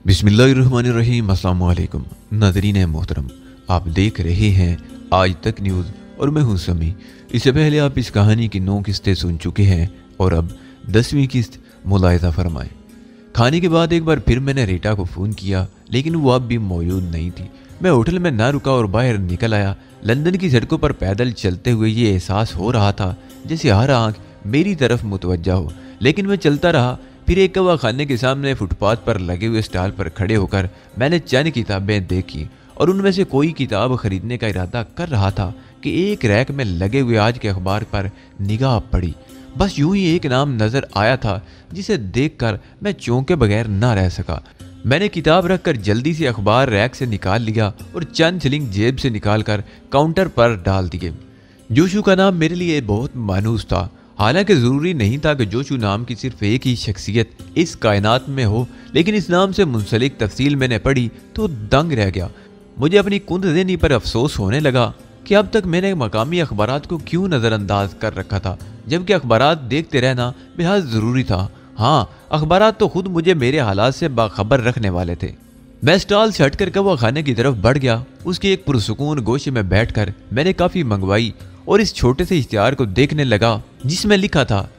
बिस्मिल्लाहिर्रहमानिर्रहीम। अस्सलाम वालेकुम नाज़रीन मोहतरम, आप देख रहे हैं आज तक न्यूज़ और मैं हूं समी। इससे पहले आप इस कहानी की 9 किस्तें सुन चुके हैं और अब 10वीं किस्त मुलाहिज़ा फरमाएं। खाने के बाद एक बार फिर मैंने रीटा को फ़ोन किया, लेकिन वो अब भी मौजूद नहीं थी। मैं होटल में ना रुका और बाहर निकल आया। लंदन की सड़कों पर पैदल चलते हुए ये एहसास हो रहा था जैसे हर आँख मेरी तरफ मुतवज्जा हो, लेकिन मैं चलता रहा। फिर एक कवा खाने के सामने फुटपाथ पर लगे हुए स्टॉल पर खड़े होकर मैंने चंद किताबें देखी और उनमें से कोई किताब खरीदने का इरादा कर रहा था कि एक रैक में लगे हुए आज के अखबार पर निगाह पड़ी। बस यूं ही एक नाम नज़र आया था जिसे देखकर मैं चौंके बगैर ना रह सका। मैंने किताब रखकर जल्दी से अखबार रैक से निकाल लिया और चंद शिलिंग जेब से निकालकर काउंटर पर डाल दिए। जोशू का नाम मेरे लिए बहुत मानूस था। हालांकि ज़रूरी नहीं था कि जोशू नाम की सिर्फ एक ही शख्सियत इस कायनात में हो, लेकिन इस नाम से मुंसलिक तफसील मैंने पढ़ी तो दंग रह गया। मुझे अपनी कुंदज़ेनी पर अफसोस होने लगा कि अब तक मैंने मकामी अखबारात को क्यों नज़रअंदाज कर रखा था, जबकि अखबारात देखते रहना बेहद ज़रूरी था। हाँ, अखबारात तो खुद मुझे मेरे हालात से बाखबर रखने वाले थे। मैं स्टॉल से हटकर कवा खाने की तरफ बढ़ गया। उसके एक पुरसुकून गोशे में बैठकर मैंने काफ़ी मंगवाई और इस छोटे से इश्तिहार को देखने लगा जिसमें लिखा था,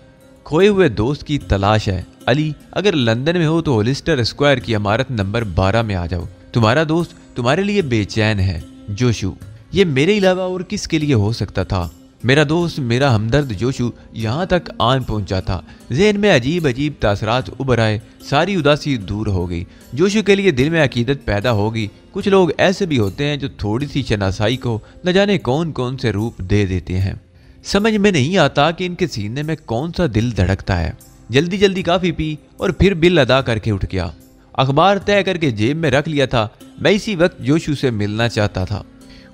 खोए हुए दोस्त की तलाश है अली, अगर लंदन में हो तो होलिस्टर स्क्वायर की इमारत नंबर 12 में आ जाओ। तुम्हारा दोस्त तुम्हारे लिए बेचैन है, जोशू। ये मेरे अलावा और किसके लिए हो सकता था? मेरा दोस्त, मेरा हमदर्द जोशू यहाँ तक आन पहुँचा था। ज़हन में अजीब अजीब तासरात उभर आए, सारी उदासी दूर हो गई। जोशू के लिए दिल में अकीदत पैदा होगी। कुछ लोग ऐसे भी होते हैं जो थोड़ी सी शनासाई को न जाने कौन कौन से रूप दे देते हैं। समझ में नहीं आता कि इनके सीने में कौन सा दिल धड़कता है। जल्दी जल्दी काफ़ी पी और फिर बिल अदा करके उठ गया। अखबार तय करके जेब में रख लिया था। मैं इसी वक्त जोशू से मिलना चाहता था।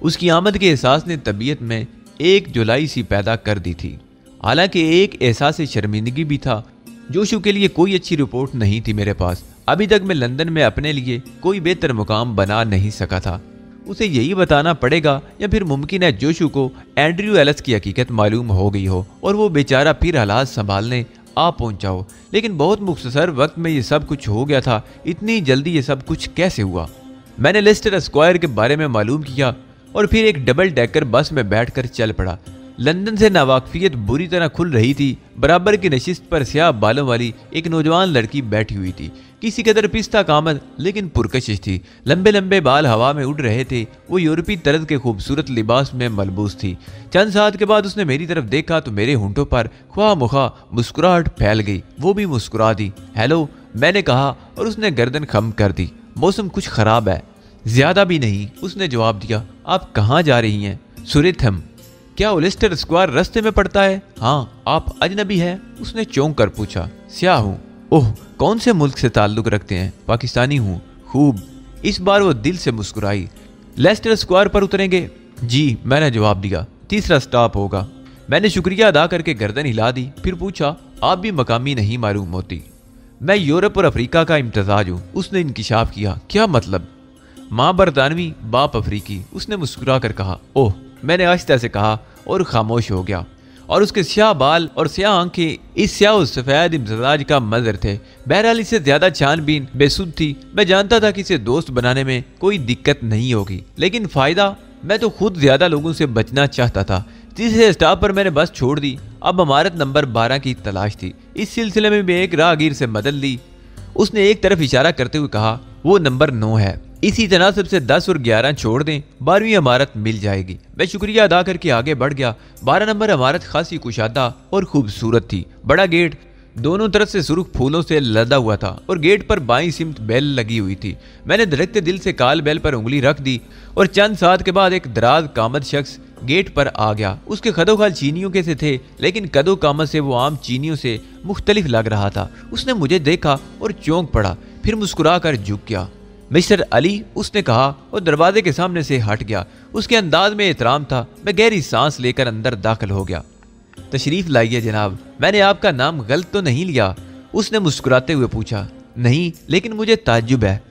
उसकी आमद के एहसास ने तबीयत में एक जुलाई सी पैदा कर दी थी। हालांकि एक एहसास शर्मिंदगी भी था। जोशू के लिए कोई अच्छी रिपोर्ट नहीं थी मेरे पास। अभी तक मैं लंदन में अपने लिए कोई बेहतर मुकाम बना नहीं सका था। उसे यही बताना पड़ेगा या फिर मुमकिन है जोशू को एंड्रयू एलिस की हकीकत मालूम हो गई हो और वो बेचारा फिर हालात संभालने आ पहुंचा हो। लेकिन बहुत मुख्तसर वक्त में ये सब कुछ हो गया था। इतनी जल्दी ये सब कुछ कैसे हुआ? मैंने लेस्टर स्क्वायर के बारे में मालूम किया और फिर एक डबल डेकर बस में बैठकर चल पड़ा। लंदन से नावाकफियत बुरी तरह खुल रही थी। बराबर की नशिस्त पर स्याह बालों वाली एक नौजवान लड़की बैठी हुई थी। किसी कदर पिस्ता कामद लेकिन पुरकशिश थी। लंबे लंबे बाल हवा में उड़ रहे थे। वो यूरोपी तर्ज के खूबसूरत लिबास में मलबूस थी। चंद साथ के बाद उसने मेरी तरफ देखा तो मेरे होंठों पर ख्वाह मुखा मुस्कुराहट फैल गई। वो भी मुस्कुरा दी। हेलो, मैंने कहा और उसने गर्दन खम कर दी। मौसम कुछ खराब है। ज्यादा भी नहीं, उसने जवाब दिया। आप कहाँ जा रही हैं? सुरिथम। क्या होलिस्टर स्क्वायर रास्ते में पड़ता है? हाँ। आप अजनबी हैं? उसने चौंक कर पूछा। स्याह हूँ। ओह, कौन से मुल्क से ताल्लुक रखते हैं? पाकिस्तानी हूँ। खूब। इस बार वो दिल से मुस्कुराई। लेस्टर स्क्वायर पर उतरेंगे? जी, मैंने जवाब दिया। तीसरा स्टॉप होगा। मैंने शुक्रिया अदा करके गर्दन हिला दी। फिर पूछा, आप भी मकामी नहीं मालूम होती? मैं यूरोप और अफ्रीका का इम्तजाज हूँ। उसने इंकिशाफ किया। क्या मतलब? माँ बरतानवी, बाप अफ्रीकी, उसने मुस्कुरा कर कहा। ओह, मैंने आहिस्ता से कहा और खामोश हो गया। और उसके स्याह बाल और स्याह आंखें इस स्याह और सफ़ेद इम्तजाज का मंजर थे। बहरहाल इससे ज्यादा छानबीन बेसुध थी। मैं जानता था कि इसे दोस्त बनाने में कोई दिक्कत नहीं होगी, लेकिन फायदा? मैं तो खुद ज्यादा लोगों से बचना चाहता था। तीसरे स्टॉप पर मैंने बस छोड़ दी। अब इमारत नंबर 12 की तलाश थी। इस सिलसिले में भी एक राहगीर से मदद ली। उसने एक तरफ इशारा करते हुए कहा, वो नंबर 9 है। इसी तनासब से 10 और 11 छोड़ दें, 12वीं इमारत मिल जाएगी। मैं शुक्रिया अदा करके आगे बढ़ गया। 12 नंबर इमारत खासी कुशादा और खूबसूरत थी। बड़ा गेट दोनों तरफ से सुर्ख फूलों से लदा हुआ था और गेट पर बाईं सिमत बेल लगी हुई थी। मैंने धड़कते दिल से काल बेल पर उंगली रख दी और चंद साथ के बाद एक दराज कामद शख्स गेट पर आ गया। उसके कदोखाल चीनियों के से थे, लेकिन कदो कामद से वो आम चीनियों से मुख्तलिफ लग रहा था। उसने मुझे देखा और चौंक पड़ा, फिर मुस्कुरा कर झुक गया। मिस्टर अली, उसने कहा और दरवाजे के सामने से हट गया। उसके अंदाज में एहतराम था। मैं गहरी सांस लेकर अंदर दाखिल हो गया। तशरीफ लाइए जनाब, मैंने आपका नाम गलत तो नहीं लिया? उसने मुस्कुराते हुए पूछा। नहीं, लेकिन मुझे ताज्जुब है।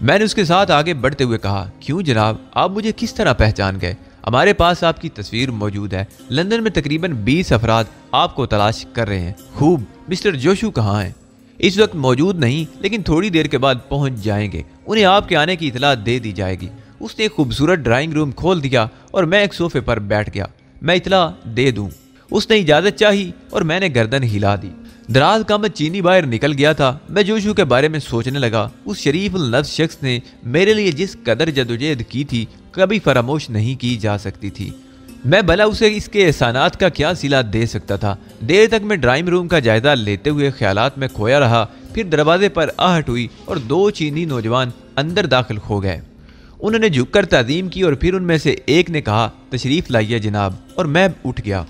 मैंने उसके साथ आगे बढ़ते हुए कहा, क्यों जनाब, आप मुझे किस तरह पहचान गए? हमारे पास आपकी तस्वीर मौजूद है। लंदन में तकरीबन 20 अफराद आपको तलाश कर रहे हैं। खूब। मिस्टर जोशू कहाँ हैं? इस वक्त मौजूद नहीं, लेकिन थोड़ी देर के बाद पहुंच जाएंगे। उन्हें आपके आने की इतला दे दी जाएगी। उसने एक खूबसूरत ड्राइंग रूम खोल दिया और मैं एक सोफे पर बैठ गया। मैं इतला दे दूं। उसने इजाजत चाही और मैंने गर्दन हिला दी। दराज का चीनी बाहर निकल गया था। मैं जोशू के बारे में सोचने लगा। उस शरीफ नफ्स शख्स ने मेरे लिए जिस कदर जदोजहद की थी, कभी फरामोश नहीं की जा सकती थी। मैं भला उसे इसके एहसानात का क्या सिला दे सकता था। देर तक मैं ड्राइंग रूम का जायजा लेते हुए ख्यालात में खोया रहा। फिर दरवाजे पर आहट हुई और 2 चीनी नौजवान अंदर दाखिल हो गए। उन्होंने झुककर ताज़ीम की और फिर उनमें से एक ने कहा, तशरीफ लाइए जनाब। और मैं उठ गया।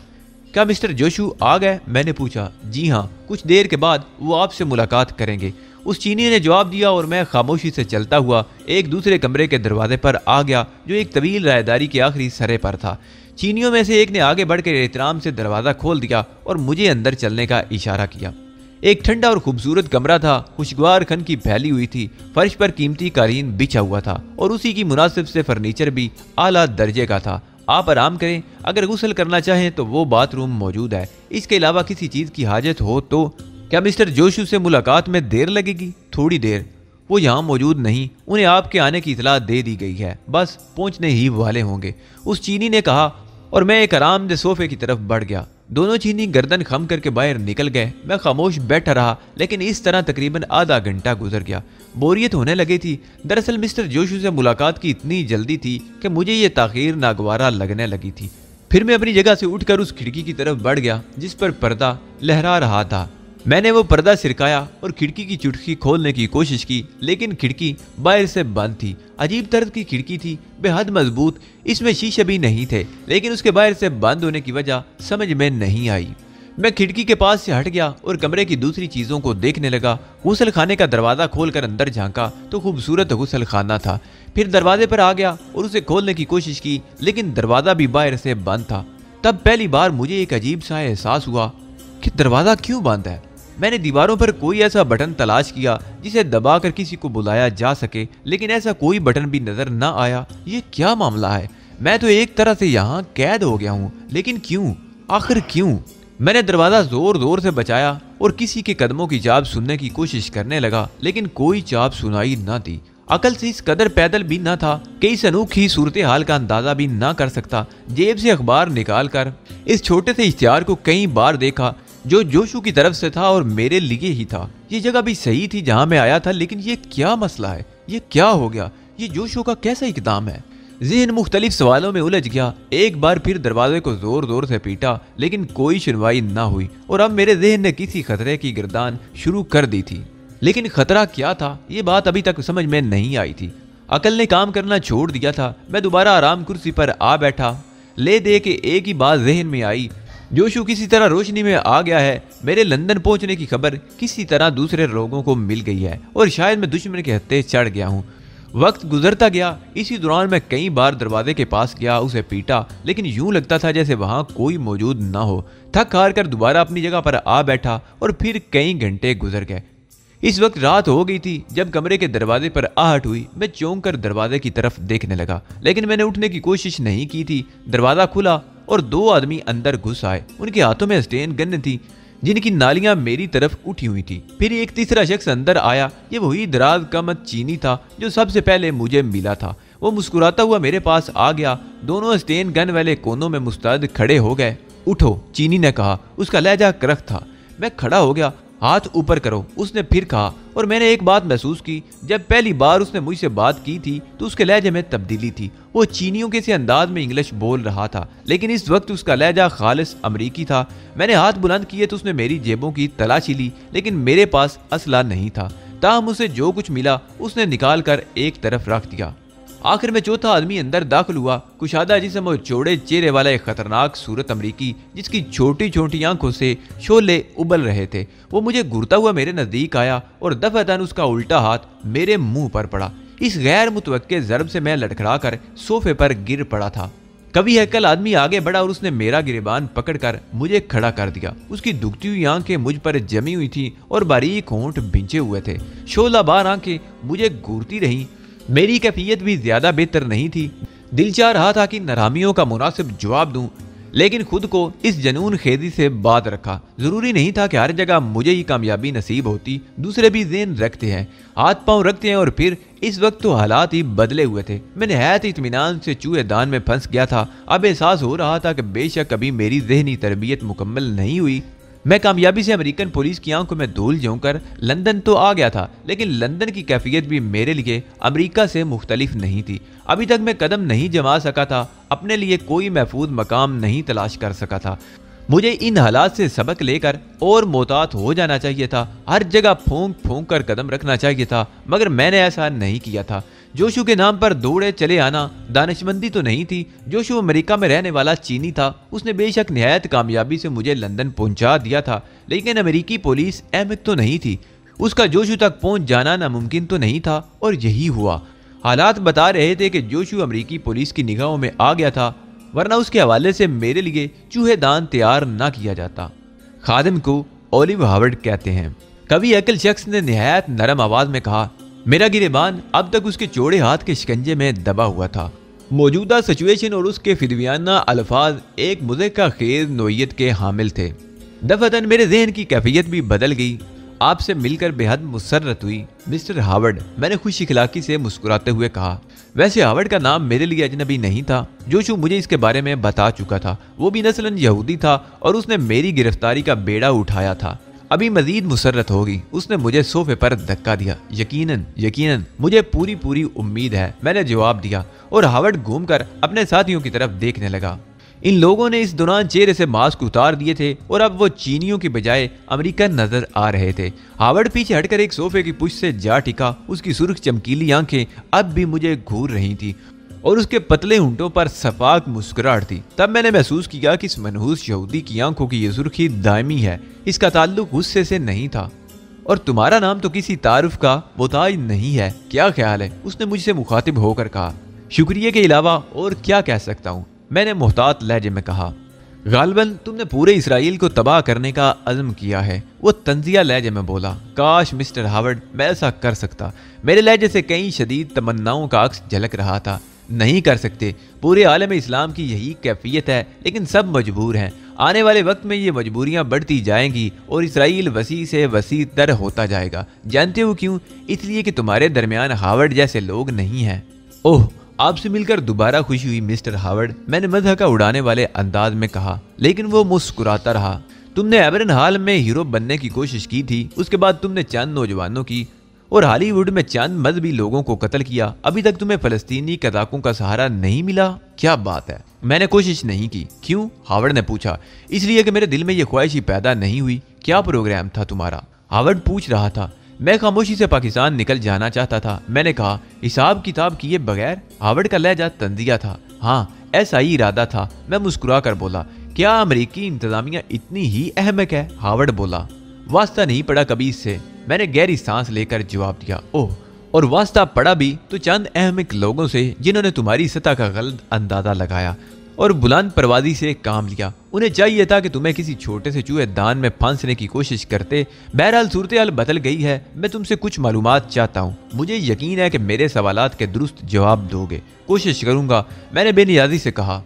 क्या मिस्टर जोशू आ गए? मैंने पूछा। जी हाँ, कुछ देर के बाद वो आपसे मुलाकात करेंगे, उस चीनी ने जवाब दिया। और मैं खामोशी से चलता हुआ एक दूसरे कमरे के दरवाजे पर आ गया, जो एक तवील रायदारी के आखिरी सरे पर था। चीनियों में से एक ने आगे बढ़कर एहतराम से दरवाज़ा खोल दिया और मुझे अंदर चलने का इशारा किया। एक ठंडा और खूबसूरत कमरा था। खुशगवार खन की फैली हुई थी। फर्श पर कीमती कालीन बिछा हुआ था और उसी की मुनासिब से फर्नीचर भी आला दर्जे का था। आप आराम करें, अगर गुस्ल करना चाहें तो वो बाथरूम मौजूद है। इसके अलावा किसी चीज़ की हाजत हो तो। क्या मिस्टर जोशू से मुलाकात में देर लगेगी? थोड़ी देर। वो यहाँ मौजूद नहीं, उन्हें आपके आने की इतला दे दी गई है, बस पहुँचने ही वाले होंगे, उस चीनी ने कहा। और मैं एक आरामदेह सोफे की तरफ बढ़ गया। दोनों चीनी गर्दन खम करके बाहर निकल गए। मैं खामोश बैठा रहा, लेकिन इस तरह तकरीबन आधा घंटा गुजर गया। बोरियत होने लगी थी। दरअसल मिस्टर जोशू से मुलाकात की इतनी जल्दी थी कि मुझे ये ताखीर नागवारा लगने लगी थी। फिर मैं अपनी जगह से उठकर उस खिड़की की तरफ बढ़ गया जिस पर पर्दा लहरा रहा था। मैंने वो पर्दा सिरकाया और खिड़की की चुटकी खोलने की कोशिश की, लेकिन खिड़की बाहर से बंद थी। अजीब तरह की खिड़की थी, बेहद मजबूत। इसमें शीशे भी नहीं थे, लेकिन उसके बाहर से बंद होने की वजह समझ में नहीं आई। मैं खिड़की के पास से हट गया और कमरे की दूसरी चीजों को देखने लगा। गुसल खाने का दरवाजा खोलकर अंदर झांका तो खूबसूरत गुसल खाना था। फिर दरवाजे पर आ गया और उसे खोलने की कोशिश की, लेकिन दरवाजा भी बाहर से बंद था। तब पहली बार मुझे एक अजीब सा एहसास हुआ कि दरवाजा क्यों बंद है। मैंने दीवारों पर कोई ऐसा बटन तलाश किया जिसे दबाकर किसी को बुलाया जा सके, लेकिन ऐसा कोई बटन भी नजर न आया। ये क्या मामला है? मैं तो एक तरह से यहाँ कैद हो गया हूँ, लेकिन क्यों? आखिर क्यों? मैंने दरवाजा जोर जोर से बचाया और किसी के कदमों की चाप सुनने की कोशिश करने लगा, लेकिन कोई चाप सुनाई न दी। अकल से इस कदर पैदल भी न था कि इस अनोखी सूरत हाल का अंदाजा भी न कर सकता। जेब से अखबार निकाल कर इस छोटे से इश्तिहार को कई बार देखा जो जोशू की तरफ से था और मेरे लिए ही था। ये जगह भी सही थी जहां मैं आया था, लेकिन ये क्या मसला है? ये क्या हो गया? ये जोशू का कैसा इकदाम है? ज़हन मुख्तलिफ सवालों में उलझ गया। एक बार फिर दरवाजे को जोर जोर से पीटा, लेकिन कोई सुनवाई न हुई और अब मेरे ज़हन ने किसी खतरे की गिरदान शुरू कर दी थी। लेकिन खतरा क्या था, ये बात अभी तक समझ में नहीं आई थी। अकल ने काम करना छोड़ दिया था। मैं दोबारा आराम कुर्सी पर आ बैठा। ले दे के एक ही बात जहन में आई, जोशू किसी तरह रोशनी में आ गया है। मेरे लंदन पहुंचने की खबर किसी तरह दूसरे लोगों को मिल गई है और शायद मैं दुश्मन के हत्थे चढ़ गया हूँ। वक्त गुजरता गया। इसी दौरान मैं कई बार दरवाजे के पास गया, उसे पीटा, लेकिन यूं लगता था जैसे वहां कोई मौजूद ना हो। थक हार कर दोबारा अपनी जगह पर आ बैठा और फिर कई घंटे गुजर गए। इस वक्त रात हो गई थी। जब कमरे के दरवाजे पर आहट हुई, मैं चौंक कर दरवाजे की तरफ देखने लगा, लेकिन मैंने उठने की कोशिश नहीं की थी। दरवाजा खुला और 2 आदमी अंदर घुस आए। उनके हाथों में स्टेन गन थी जिनकी नालियां मेरी तरफ उठी हुई थी। फिर एक तीसरा शख्स अंदर आया। ये वही दराज कमत चीनी था जो सबसे पहले मुझे मिला था। वो मुस्कुराता हुआ मेरे पास आ गया। दोनों स्टेन गन वाले कोनों में मुस्तैद खड़े हो गए। उठो, चीनी ने कहा। उसका लहजा करख था। मैं खड़ा हो गया। हाथ ऊपर करो, उसने फिर कहा। और मैंने एक बात महसूस की। जब पहली बार उसने मुझसे बात की थी तो उसके लहजे में तब्दीली थी। वो चीनियों के से अंदाज में इंग्लिश बोल रहा था, लेकिन इस वक्त उसका लहजा खालिस अमरीकी था। मैंने हाथ बुलंद किए तो उसने मेरी जेबों की तलाशी ली, लेकिन मेरे पास असला नहीं था। ताहम उसे जो कुछ मिला उसने निकाल कर एक तरफ रख दिया। आखिर में चौथा आदमी अंदर दाखिल हुआ। कुशादा जिस्म और चौड़े चेहरे वाला एक खतरनाक सूरत अमरीकी, जिसकी छोटी छोटी आंखों से शोले उबल रहे थे। वो मुझे घूरता हुआ मेरे नजदीक आया और दफातन उसका उल्टा हाथ मेरे मुंह पर पड़ा। इस गैर मुतवक्के ज़र्ब से मैं लड़खड़ा कर सोफे पर गिर पड़ा था। कभी हैकल आदमी आगे बढ़ा और उसने मेरा गिरबान पकड़कर मुझे खड़ा कर दिया। उसकी दुखती हुई आंखें मुझ पर जमी हुई थी और बारीक होंठ भिंचे हुए थे। शोलाबार आंखें मुझे घूरती रहीं। मेरी कैफियत भी ज्यादा बेहतर नहीं थी। दिल चाह रहा था कि नरामियों का मुनासिब जवाब दूं, लेकिन खुद को इस जनून खेदी से बात रखा। जरूरी नहीं था कि हर जगह मुझे ही कामयाबी नसीब होती, दूसरे भी ज़हन रखते हैं, हाथ पांव रखते हैं। और फिर इस वक्त तो हालात ही बदले हुए थे। मैं निहायत इत्मीनान से चूहेदान में फंस गया था। अब एहसास हो रहा था कि बेशक कभी मेरी जहनी तरबियत मुकम्मल नहीं हुई। मैं कामयाबी से अमेरिकन पुलिस की आंखों में धूल झोंकर लंदन तो आ गया था, लेकिन लंदन की कैफियत भी मेरे लिए अमेरिका से मुख्तलिफ नहीं थी। अभी तक मैं कदम नहीं जमा सका था, अपने लिए कोई महफूज मकाम नहीं तलाश कर सका था। मुझे इन हालात से सबक लेकर और मोहतात हो जाना चाहिए था। हर जगह फूंक फूंक कर कदम रखना चाहिए था, मगर मैंने ऐसा नहीं किया था। जोशु के नाम पर दौड़े चले आना दानिशमंदी तो नहीं थी। जोशु अमेरिका में रहने वाला चीनी था। उसने बेशक निहायत कामयाबी से मुझे लंदन पहुंचा दिया था, लेकिन अमेरिकी पुलिस अहमक तो नहीं थी। उसका जोशु तक पहुंच जाना नामुमकिन तो नहीं था, और यही हुआ। हालात बता रहे थे कि जोशु अमेरिकी पुलिस की निगाहों में आ गया था, वरना उसके हवाले से मेरे लिए चूहेदान तैयार ना किया जाता। खादिम को ओलिव हावर्ड कहते हैं। कभी अकल शख्स ने निहायत नरम आवाज में कहा, मेरा गिरेबान अब तक उसके चौड़े हाथ के शिकंजे में दबा हुआ था। मौजूदा सिचुएशन और उसके फिदवियाना अल्फाज एक मुज़क्का खेज नोयत के हामिल थे। दफतन मेरे जहन की कैफियत भी बदल गई। आपसे मिलकर बेहद मुसर्रत हुई मिस्टर हावर्ड, मैंने खुश इखलाकी से मुस्कुराते हुए कहा। वैसे हावर्ड का नाम मेरे लिए अजनबी नहीं था। जोशु मुझे इसके बारे में बता चुका था। वो भी नस्लन यहूदी था और उसने मेरी गिरफ्तारी का बेड़ा उठाया था। अभी मजीद मुसर्रत होगी। उसने मुझे सोफे पर धक्का दिया। यकीनन यकीनन मुझे पूरी पूरी उम्मीद है, मैंने जवाब दिया, और हावर्ड घूमकर अपने साथियों की तरफ देखने लगा। इन लोगों ने इस दौरान चेहरे से मास्क उतार दिए थे और अब वो चीनियों की बजाय अमेरिकन नजर आ रहे थे। हावर्ड पीछे हटकर एक सोफे की पुश से जा टिका। उसकी सुर्ख चमकीली आंखें अब भी मुझे घूर रही थी और उसके पतले होंठों पर सफाक मुस्कुराहट थी। तब मैंने महसूस किया कि इस मनहूस यहूदी की आंखों की ये सुर्खी दायमी है। इसका ताल्लुक गुस्से से नहीं था। और तुम्हारा नाम तो किसी तारुफ का मोहताज नहीं है, क्या ख्याल है? उसने मुझसे मुखातिब होकर कहा। शुक्रिया के अलावा और क्या कह सकता हूँ, मैंने मोहतात लहजे में कहा। गालबन तुमने पूरे इसराइल को तबाह करने का अज़्म किया है, वो तंजिया लहजे में बोला। काश मिस्टर हावर्ड मैं ऐसा कर सकता। मेरे लहजे से कई शदीद तमन्नाओं का अक्स झलक रहा था। नहीं कर सकते। पूरे आलम इस्लाम की यही कैफियत है, लेकिन सब मजबूर हैं। आने वाले वक्त में ये मजबूरियां बढ़ती जाएंगी और इसराइल वसी से वसी तर होता जाएगा। जानते हो क्यों? इसलिए कि तुम्हारे दरमियान हावर्ड जैसे लोग नहीं हैं। ओह, आपसे मिलकर दोबारा खुशी हुई मिस्टर हावर्ड, मैंने मज़ह का उड़ाने वाले अंदाज में कहा, लेकिन वो मुस्कुराता रहा। तुमने एबरन हाल में हीरो बनने की कोशिश की थी, उसके बाद तुमने चंद नौजवानों की और हॉलीवुड में चंद मजहबी लोगों को कत्ल किया। अभी तक तुम्हें फलस्तीनी कदाकों का सहारा नहीं मिला। क्या बात है? मैंने कोशिश नहीं की। क्यों? हावर्ड ने पूछा। इसलिए कि मेरे दिल में यह ख्वाहिश ही पैदा नहीं हुई। क्या प्रोग्राम था तुम्हारा? हावर्ड पूछ रहा था। मैं खामोशी से पाकिस्तान निकल जाना चाहता था। मैंने कहा, हिसाब किताब किए बगैर। हावर्ड का लहजा तंजिया था। हाँ, ऐसा ही इरादा था। मैं मुस्कुरा कर बोला। क्या अमेरिकी इंतजामिया इतनी ही अहमक है? हावर्ड बोला। वास्ता नहीं पड़ा कभी इससे। मैंने गहरी सांस लेकर जवाब दिया। ओह, और वास्ता पड़ा भी तो चंद अहमक लोगों से जिन्होंने तुम्हारी सतह का गलत अंदाजा लगाया और बुलंद परवाजी से काम लिया। उन्हें चाहिए था कि तुम्हें किसी छोटे से चूहेदान में फांसने की कोशिश करते। बहरहाल सूरत हाल बदल गई है। मैं तुमसे कुछ मालूमात चाहता हूँ। मुझे यकीन है कि मेरे सवालात के दुरुस्त जवाब दोगे। कोशिश करूंगा, मैंने बेनियाजी से कहा।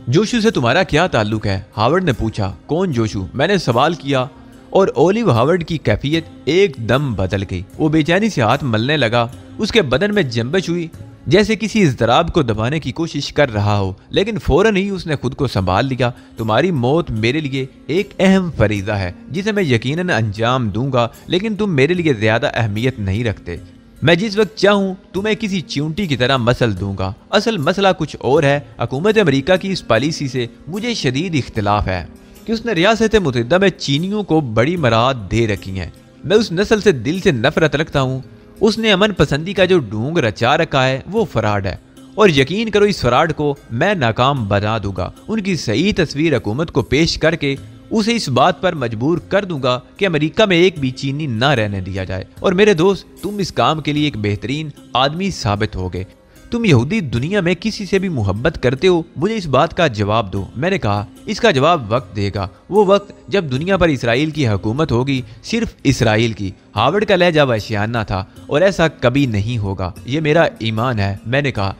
जोशु से तुम्हारा क्या ताल्लुक है? हावर्ड ने पूछा। कौन जोशु? मैंने सवाल किया और ओलिव हावर्ड की कैफियत एकदम बदल गई। वो बेचैनी से हाथ मलने लगा। उसके बदन में जंबश हुई जैसे किसी इज़्तिराब को दबाने की कोशिश कर रहा हो, लेकिन फौरन ही उसने खुद को संभाल लिया। तुम्हारी मौत मेरे लिए एक अहम फरीज़ा है जिसे मैं यकीनन अंजाम दूंगा, लेकिन तुम मेरे लिए ज्यादा अहमियत नहीं रखते। मैं जिस वक्त चाहूं तुम्हें किसी चिंटी की तरह मसल दूंगा। असल मसला कुछ और है। हुकूमत अमेरिका की इस पॉलिसी से मुझे शदीद इख्तिलाफ है कि उसने रियासत मुत्तहिदा में चीनियों को बड़ी मराहत दे रखी हैं। मैं उस नस्ल से दिल से नफरत रखता हूँ। उसने अमन पसंदी का जो ढोंग रचा रखा है वो फराड है, और यकीन करो इस फराड को मैं नाकाम बना दूंगा। उनकी सही तस्वीर हुकूमत को पेश करके उसे इस बात पर मजबूर कर दूंगा कि अमेरिका में एक भी चीनी ना रहने दिया जाए। और मेरे दोस्त, तुम इस काम के लिए एक बेहतरीन आदमी साबित होगे। तुम यहूदी दुनिया में किसी से भी मोहब्बत करते हो, मुझे इस बात का जवाब दो। मैंने कहा, इसका जवाब वक्त देगा। वो वक्त जब दुनिया पर इसराइल की हुकूमत होगी, सिर्फ इसराइल की। हावर्ड का लहजा वहशियाना था और ऐसा कभी नहीं होगा, ये मेरा ईमान है। मैंने कहा।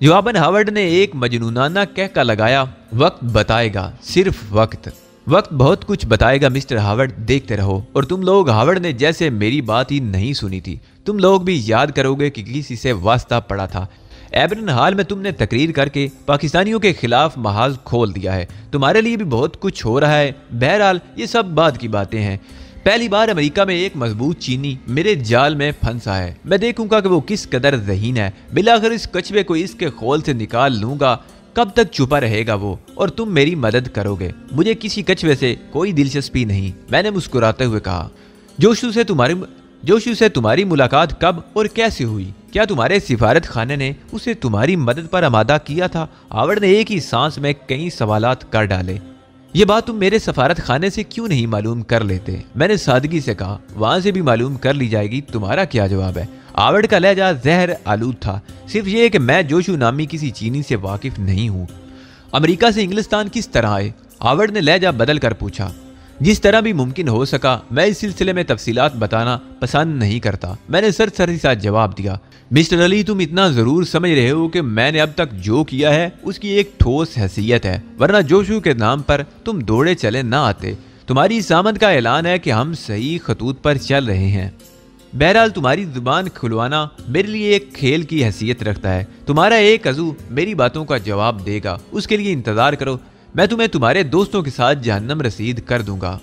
जवाबन हावर्ड ने एक मजनूनाना कहका लगाया वक्त बताएगा, सिर्फ वक्त। वक्त बहुत कुछ बताएगा मिस्टर हावर्ड, देखते रहो। और तुम लोग, हावर्ड ने जैसे मेरी बात ही नहीं सुनी थी। तुम लोग भी याद करोगे कि किसी से वास्ता पड़ा था। एबरन हाल में तुमने तकरीर करके पाकिस्तानियों के खिलाफ महाज खोल दिया है। तुम्हारे लिए भी बहुत कुछ हो रहा है। बहरहाल ये सब बाद की बातें हैं। पहली बार अमेरिका में एक मजबूत चीनी मेरे जाल में फंसा है। मैं देखूंगा कि वो किस कदर ज़हीन है। बिलाखिर इस कछुए को इसके खोल से निकाल लूंगा। कब तक छुपा रहेगा वो, और तुम मेरी मदद करोगे। मुझे किसी कछुए से कोई दिलचस्पी नहीं, मैंने मुस्कुराते हुए कहा। जोशु से तुम्हारी मुलाकात कब और कैसे हुई? क्या तुम्हारे सिफारत खाने ने उसे तुम्हारी मदद पर आमादा किया था? हावर्ड ने एक ही सांस में कई सवालात कर डाले। ये बात तुम मेरे सफारत खाने से क्यों नहीं मालूम कर लेते? मैंने सादगी से कहा। वहां से भी मालूम कर ली जाएगी, तुम्हारा क्या जवाब है? हावर्ड का लहजा जहर आलूद था। सिर्फ ये कि मैं जोशु नामी किसी चीनी से वाकिफ नहीं हूँ। अमेरिका से इंग्लिस्तान किस तरह आए? हावर्ड ने लहजा बदल कर पूछा। जिस तरह भी मुमकिन हो सका। मैं इस सिलसिले में तफसीलात बताना पसंद नहीं करता, मैंने सरसरी सा जवाब दिया। मिस्टर अली, तुम इतना जरूर समझ रहे हो कि मैंने अब तक जो किया है उसकी एक ठोस हैसियत है, वरना जोशु के नाम पर तुम दौड़े चले ना आते। तुम्हारी इस आमद का ऐलान है कि हम सही खतूत पर चल रहे हैं। बहरहाल तुम्हारी जुबान खुलवाना मेरे लिए एक खेल की हैसियत रखता है। तुम्हारा एक अज़ू मेरी बातों का जवाब देगा, उसके लिए इंतजार करो। मैं तुम्हें तुम्हारे दोस्तों के साथ जहन्नम रसीद कर दूंगा।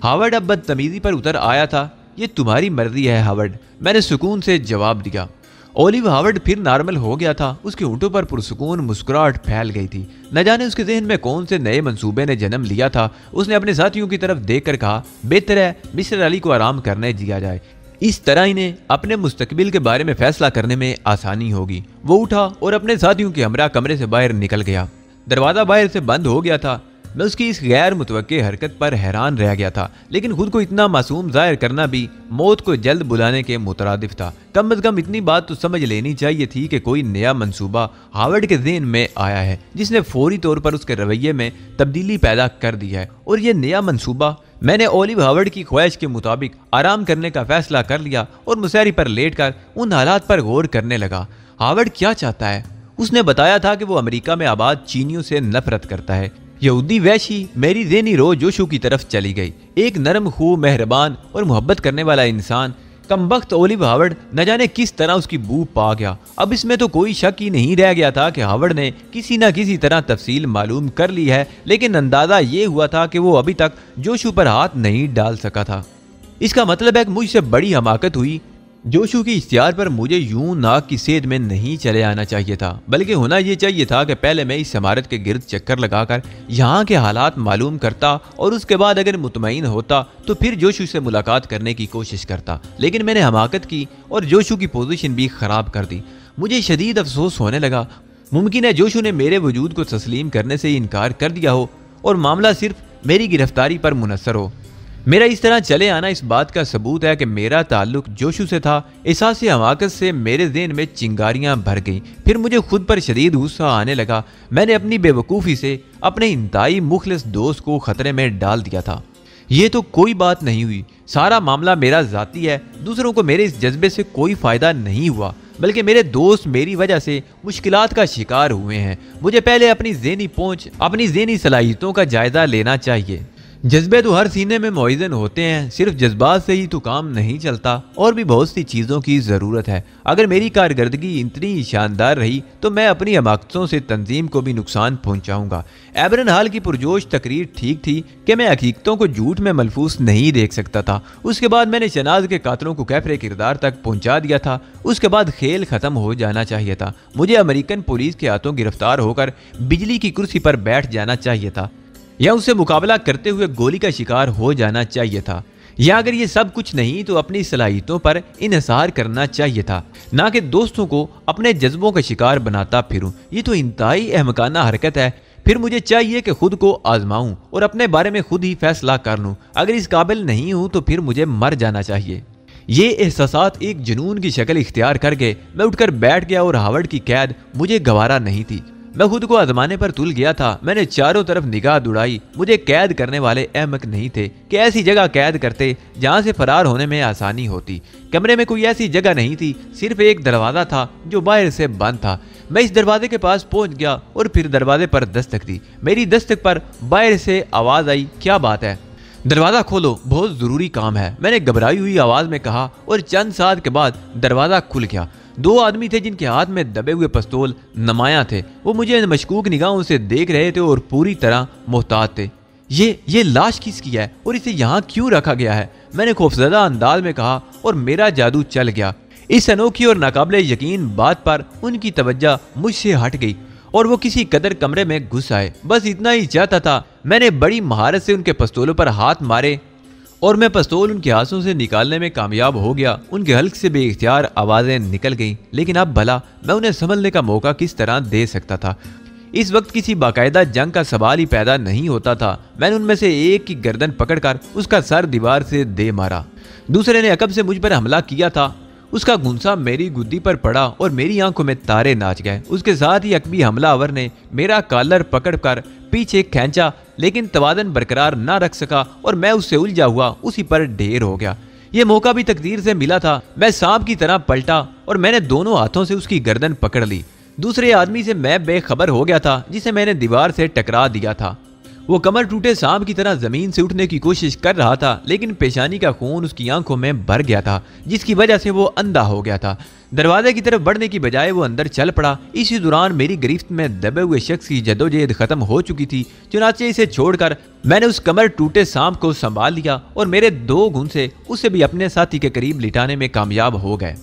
हावर्ड अब बदतमीजी पर उतर आया था। ये तुम्हारी मर्जी है हावर्ड, मैंने सुकून से जवाब दिया। ओलिव हावर्ड फिर नॉर्मल हो गया था। उसके होंठों पर पुरसुकून मुस्कुराहट फैल गई थी। न जाने उसके जहन में कौन से नए मंसूबे ने जन्म लिया था। उसने अपने साथियों की तरफ देखकर कहा, बेहतर है मिस्टर अली को आराम करने दिया जाए। इस तरह इन्हें अपने मुस्तकबिल के बारे में फैसला करने में आसानी होगी। वो उठा और अपने साथियों के हमरा कमरे से बाहर निकल गया। दरवाजा बाहर से बंद हो गया था। मैं उसकी इस गैर मुतवक्के हरकत पर हैरान रह गया था, लेकिन खुद को इतना मासूम जाहिर करना भी मौत को जल्द बुलाने के मुतरादिफ था। कम अज कम इतनी बात तो समझ लेनी चाहिए थी कि कोई नया मंसूबा हावर्ड के ज़हन में आया है, जिसने फौरी तौर पर उसके रवैये में तब्दीली पैदा कर दी है। और ये नया मंसूबा, मैंने ओलिव हावर्ड की ख्वाहिश के मुताबिक आराम करने का फैसला कर लिया और मुसहरी पर लेटकर उन हालात पर गौर करने लगा। हावर्ड क्या चाहता है? उसने बताया था कि वो अमेरिका में आबाद चीनियों से नफरत करता है। यहूदी वैशी मेरी ज़हनी रो जोशु की तरफ चली गई। एक नरम खूब, मेहरबान और मोहब्बत करने वाला इंसान। कमबख्त ओलिव हावर्ड न जाने किस तरह उसकी बू पा गया। अब इसमें तो कोई शक ही नहीं रह गया था कि हावर्ड ने किसी न किसी तरह तफसील मालूम कर ली है, लेकिन अंदाज़ा ये हुआ था कि वो अभी तक जोशु पर हाथ नहीं डाल सका था। इसका मतलब है कि मुझसे बड़ी हमाकत हुई। जोशु की इख्तियार पर मुझे यूं नाक की सेध में नहीं चले आना चाहिए था, बल्कि होना यह चाहिए था कि पहले मैं इस इमारत के गिर्द चक्कर लगाकर यहाँ के हालात मालूम करता और उसके बाद अगर मुतमईन होता तो फिर जोशु से मुलाकात करने की कोशिश करता। लेकिन मैंने हमाकत की और जोशु की पोजीशन भी ख़राब कर दी। मुझे शदीद अफसोस होने लगा। मुमकिन है जोशु ने मेरे वजूद को तस्लीम करने से इनकार कर दिया हो और मामला सिर्फ मेरी गिरफ्तारी पर मुनहसर हो। मेरा इस तरह चले आना इस बात का सबूत है कि मेरा ताल्लुक जोशु से था। एहसास हमाकत से मेरे ज़हन में चिंगारियां भर गईं। फिर मुझे खुद पर शदीद गुस्सा आने लगा। मैंने अपनी बेवकूफ़ी से अपने इंतहाई मुखलिस दोस्त को खतरे में डाल दिया था। ये तो कोई बात नहीं हुई। सारा मामला मेरा ज़ाती है। दूसरों को मेरे इस जज्बे से कोई फ़ायदा नहीं हुआ, बल्कि मेरे दोस्त मेरी वजह से मुश्किलात का शिकार हुए हैं। मुझे पहले अपनी ज़हनी पहुँच, अपनी ज़हनी सलाहियतों का जायज़ा लेना चाहिए। जज्बे तो हर सीने में मौइज़न होते हैं। सिर्फ जज्बात से ही तो काम नहीं चलता, और भी बहुत सी चीज़ों की ज़रूरत है। अगर मेरी कारकर्दगी इतनी शानदार रही तो मैं अपनी हमाकतों से तंजीम को भी नुकसान पहुंचाऊंगा। एबरन हाल की पुरजोश तकरीर ठीक थी कि मैं हकीकतों को झूठ में मलफूस नहीं देख सकता था। उसके बाद मैंने शनाज के कातलों को कैफरे किरदार तक पहुंचा दिया था। उसके बाद खेल ख़त्म हो जाना चाहिए था। मुझे अमेरिकन पुलिस के हाथों गिरफ्तार होकर बिजली की कुर्सी पर बैठ जाना चाहिए था, या उससे मुकाबला करते हुए गोली का शिकार हो जाना चाहिए था, या अगर ये सब कुछ नहीं तो अपनी सलाहियतों पर इन्हिसार करना चाहिए था, ना कि दोस्तों को अपने जज्बों का शिकार बनाता फिरूं। ये तो इंतहाई अहमकाना हरकत है। फिर मुझे चाहिए कि खुद को आजमाऊं और अपने बारे में खुद ही फैसला कर लूं। अगर इस काबिल नहीं हूं तो फिर मुझे मर जाना चाहिए। ये एहसासात एक जुनून की शक्ल इख्तियार करके मैं उठकर बैठ गया और हावर्ड की कैद मुझे गवारा नहीं थी। मैं खुद को आजमाने पर तुल गया था। मैंने चारों तरफ निगाह दौड़ाई। मुझे कैद करने वाले अहमक नहीं थे कि ऐसी जगह कैद करते जहां से फरार होने में आसानी होती। कमरे में कोई ऐसी जगह नहीं थी, सिर्फ एक दरवाजा था जो बाहर से बंद था। मैं इस दरवाजे के पास पहुंच गया और फिर दरवाजे पर दस्तक दी। मेरी दस्तक पर बाहर से आवाज आई, क्या बात है? दरवाजा खोलो, बहुत जरूरी काम है, मैंने घबराई हुई आवाज में कहा और चंद साथ के बाद दरवाजा खुल गया। दो आदमी थे जिनके हाथ में दबे हुए पिस्तौल नुमाया थे। वो मुझे मशकूक निगाहों से देख रहे थे और पूरी तरह मोहतात थे। ये लाश किसकी है और इसे यहाँ क्यों रखा गया है? मैंने खौफजदा अंदाज में कहा और मेरा जादू चल गया। इस अनोखी और नाकाबिले यकीन बात पर उनकी तवज्जो मुझसे हट गई और वो किसी कदर कमरे में घुस आए। बस इतना ही चाहता था। मैंने बड़ी महारत से उनके पिस्तौलों पर हाथ मारे और मैं पिस्तौल उनके हाथों से निकालने में कामयाब हो गया। उनके हल्क से बेइख्तियार आवाजें निकल गईं, लेकिन अब भला मैं उन्हें संभलने का मौका किस तरह दे सकता था? इस वक्त किसी बाकायदा जंग का सवाल ही पैदा नहीं होता था। मैंने उनमें से एक की गर्दन पकड़कर उसका सर दीवार से दे मारा। दूसरे ने अकब से मुझ पर हमला किया था। उसका गुंसा मेरी गुद्दी पर पड़ा और मेरी आंखों में तारे नाच गए। उसके साथ ही अकबी हमलावर ने मेरा कॉलर पकड़कर पीछे खींचा, लेकिन तवादन बरकरार ना रख सका और मैं उससे उलझा हुआ उसी पर ढेर हो गया। ये मौका भी तकदीर से मिला था। मैं सांप की तरह पलटा और मैंने दोनों हाथों से उसकी गर्दन पकड़ ली। दूसरे आदमी से मैं बेखबर हो गया था जिसे मैंने दीवार से टकरा दिया था। वो कमर टूटे सांप की तरह जमीन से उठने की कोशिश कर रहा था, लेकिन पेशानी का खून उसकी आंखों में भर गया था, जिसकी वजह से वो अंधा हो गया था। दरवाजे की तरफ बढ़ने की बजाय वो अंदर चल पड़ा। इसी दौरान मेरी गिरफ्त में दबे हुए शख्स की जद्दोजहद खत्म हो चुकी थी। चुनाचे इसे छोड़कर मैंने उस कमर टूटे सांप को संभाल लिया और मेरे दो घुंसे उसे भी अपने साथी के करीब लिटाने में कामयाब हो गए।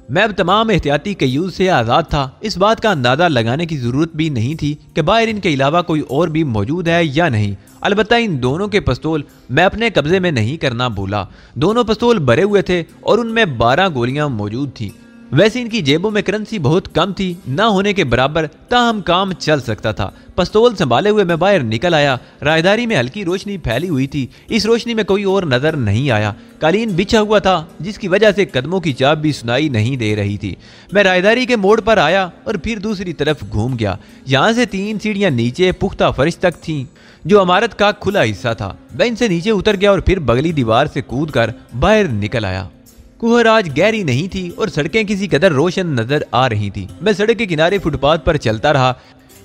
मैं अब तमाम एहतियाती कयूज से आज़ाद था। इस बात का अंदाजा लगाने की जरूरत भी नहीं थी कि बाहर इनके अलावा कोई और भी मौजूद है या नहीं। अलबत्ता इन दोनों के पिस्तौल मैं अपने कब्जे में नहीं करना भूला। दोनों पिस्तौल भरे हुए थे और उनमें 12 गोलियां मौजूद थी। वैसे इनकी जेबों में करेंसी बहुत कम थी, ना होने के बराबर, ताहम काम चल सकता था। पिस्तौल संभाले हुए मैं बाहर निकल आया। राहदारी में हल्की रोशनी फैली हुई थी। इस रोशनी में कोई और नजर नहीं आया। कालीन बिछा हुआ था, जिसकी वजह से कदमों की चाप भी सुनाई नहीं दे रही थी। मैं राहदारी के मोड़ पर आया और फिर दूसरी तरफ घूम गया। यहाँ से 3 सीढ़ियां नीचे पुख्ता फर्श तक थीं, जो इमारत का खुला हिस्सा था। मैं इनसे नीचे उतर गया और फिर बगली दीवार से कूदकर बाहर निकल आया। कुहर आज गहरी नहीं थी और सड़कें किसी कदर रोशन नजर आ रही थी। मैं सड़क के किनारे फुटपाथ पर चलता रहा।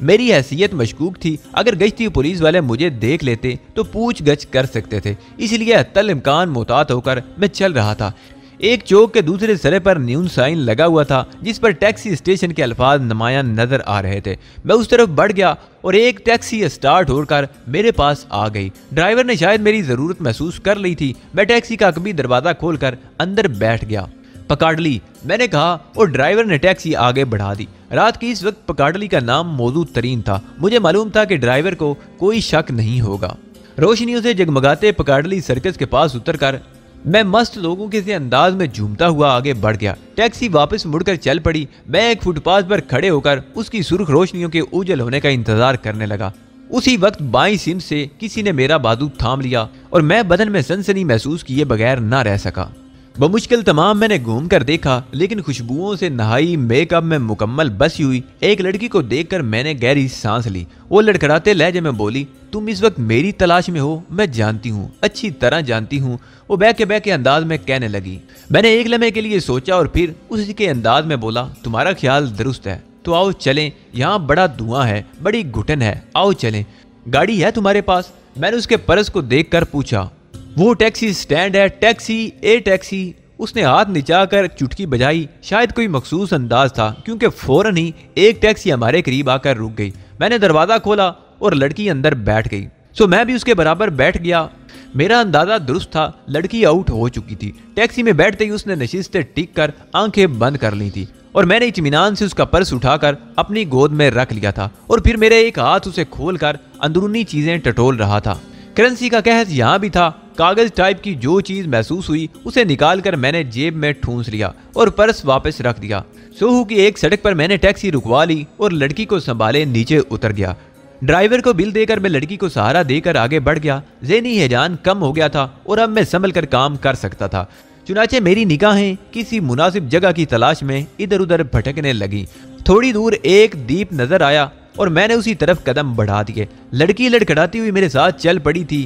मेरी हैसियत मशकूक थी। अगर गश्ती पुलिस वाले मुझे देख लेते तो पूछ गछ कर सकते थे, इसलिए हत्तल इम्कान मोहतात होकर मैं चल रहा था। एक चौक के दूसरे सिरे पर न्यून साइन लगा हुआ था, जिस पर टैक्सी स्टेशन के अल्फाज नुमायां नजर आ रहे थे। मैं उस तरफ बढ़ गया और एक टैक्सी स्टार्ट होकर मेरे पास आ गई। ड्राइवर ने शायद मेरी जरूरत महसूस कर ली थी। मैं टैक्सी का कभी दरवाजा खोलकर अंदर बैठ गया। पकाडली, मैंने कहा और ड्राइवर ने टैक्सी आगे बढ़ा दी। रात के इस वक्त पकाडली का नाम मौजूद तरीन था। मुझे मालूम था कि ड्राइवर को कोई शक नहीं होगा। रोशनियों से जगमगाते पकाडली सर्कस के पास उतरकर मैं मस्त लोगों के से अंदाज में झूमता हुआ आगे बढ़ गया। टैक्सी वापस मुड़कर चल पड़ी। मैं एक फुटपाथ पर खड़े होकर उसकी सुर्ख रोशनियों के उजल होने का इंतजार करने लगा। उसी वक्त बाईं सिम से किसी ने मेरा बाजू थाम लिया और मैं बदन में सनसनी महसूस किए बगैर न रह सका। बमुश्किल तमाम मैंने घूम कर देखा, लेकिन खुशबुओं से नहाई मेकअप में मुकम्मल बसी हुई एक लड़की को देखकर मैंने गहरी सांस ली। वो लड़खड़ाते लहजे में बोली, तुम इस वक्त मेरी तलाश में हो? मैं जानती हूँ, अच्छी तरह जानती हूँ, वो बह के अंदाज में कहने लगी। मैंने एक लम्हे के लिए सोचा और फिर उसी के अंदाज में बोला, तुम्हारा ख्याल दुरुस्त है, तो आओ चलें, यहाँ बड़ा धुआं है, बड़ी घुटन है, आओ चलें। गाड़ी है तुम्हारे पास? मैंने उसके पर्स को देखकर पूछा। वो टैक्सी स्टैंड है, टैक्सी ए टैक्सी। उसने हाथ निचाकर चुटकी बजाई। शायद कोई मखसूस अंदाज था, क्योंकि फौरन ही एक टैक्सी हमारे करीब आकर रुक गई। मैंने दरवाजा खोला और लड़की अंदर बैठ गई, सो मैं भी उसके बराबर बैठ गया। मेरा अंदाजा दुरुस्त था, लड़की आउट हो चुकी थी। टैक्सी में बैठते ही उसने नशिस्तें टिक कर आंखें बंद कर ली थी और मैंने इत्मीनान से उसका पर्स उठाकर अपनी गोद में रख लिया था और फिर मेरे एक हाथ उसे खोलकर अंदरूनी चीजें टटोल रहा था। करेंसी का कहत यहाँ भी था। कागज टाइप की जो चीज महसूस हुई उसे निकालकर मैंने जेब में ठूंस लिया और पर्स वापस रख दिया। सोहू की एक सड़क पर मैंने टैक्सी रुकवा ली और लड़की को संभाले नीचे उतर गया। ड्राइवर को बिल देकर मैं लड़की को सहारा देकर आगे बढ़ गया। ज़हनी हैजान कम हो गया था और अब मैं संभल कर काम कर सकता था। चुनाचे मेरी निगाहें किसी मुनासिब जगह की तलाश में इधर उधर भटकने लगी। थोड़ी दूर एक दीप नजर आया। और मैंने उसी तरफ कदम बढ़ा दिए। लड़की लड़खड़ाती हुई मेरे साथ चल पड़ी थी।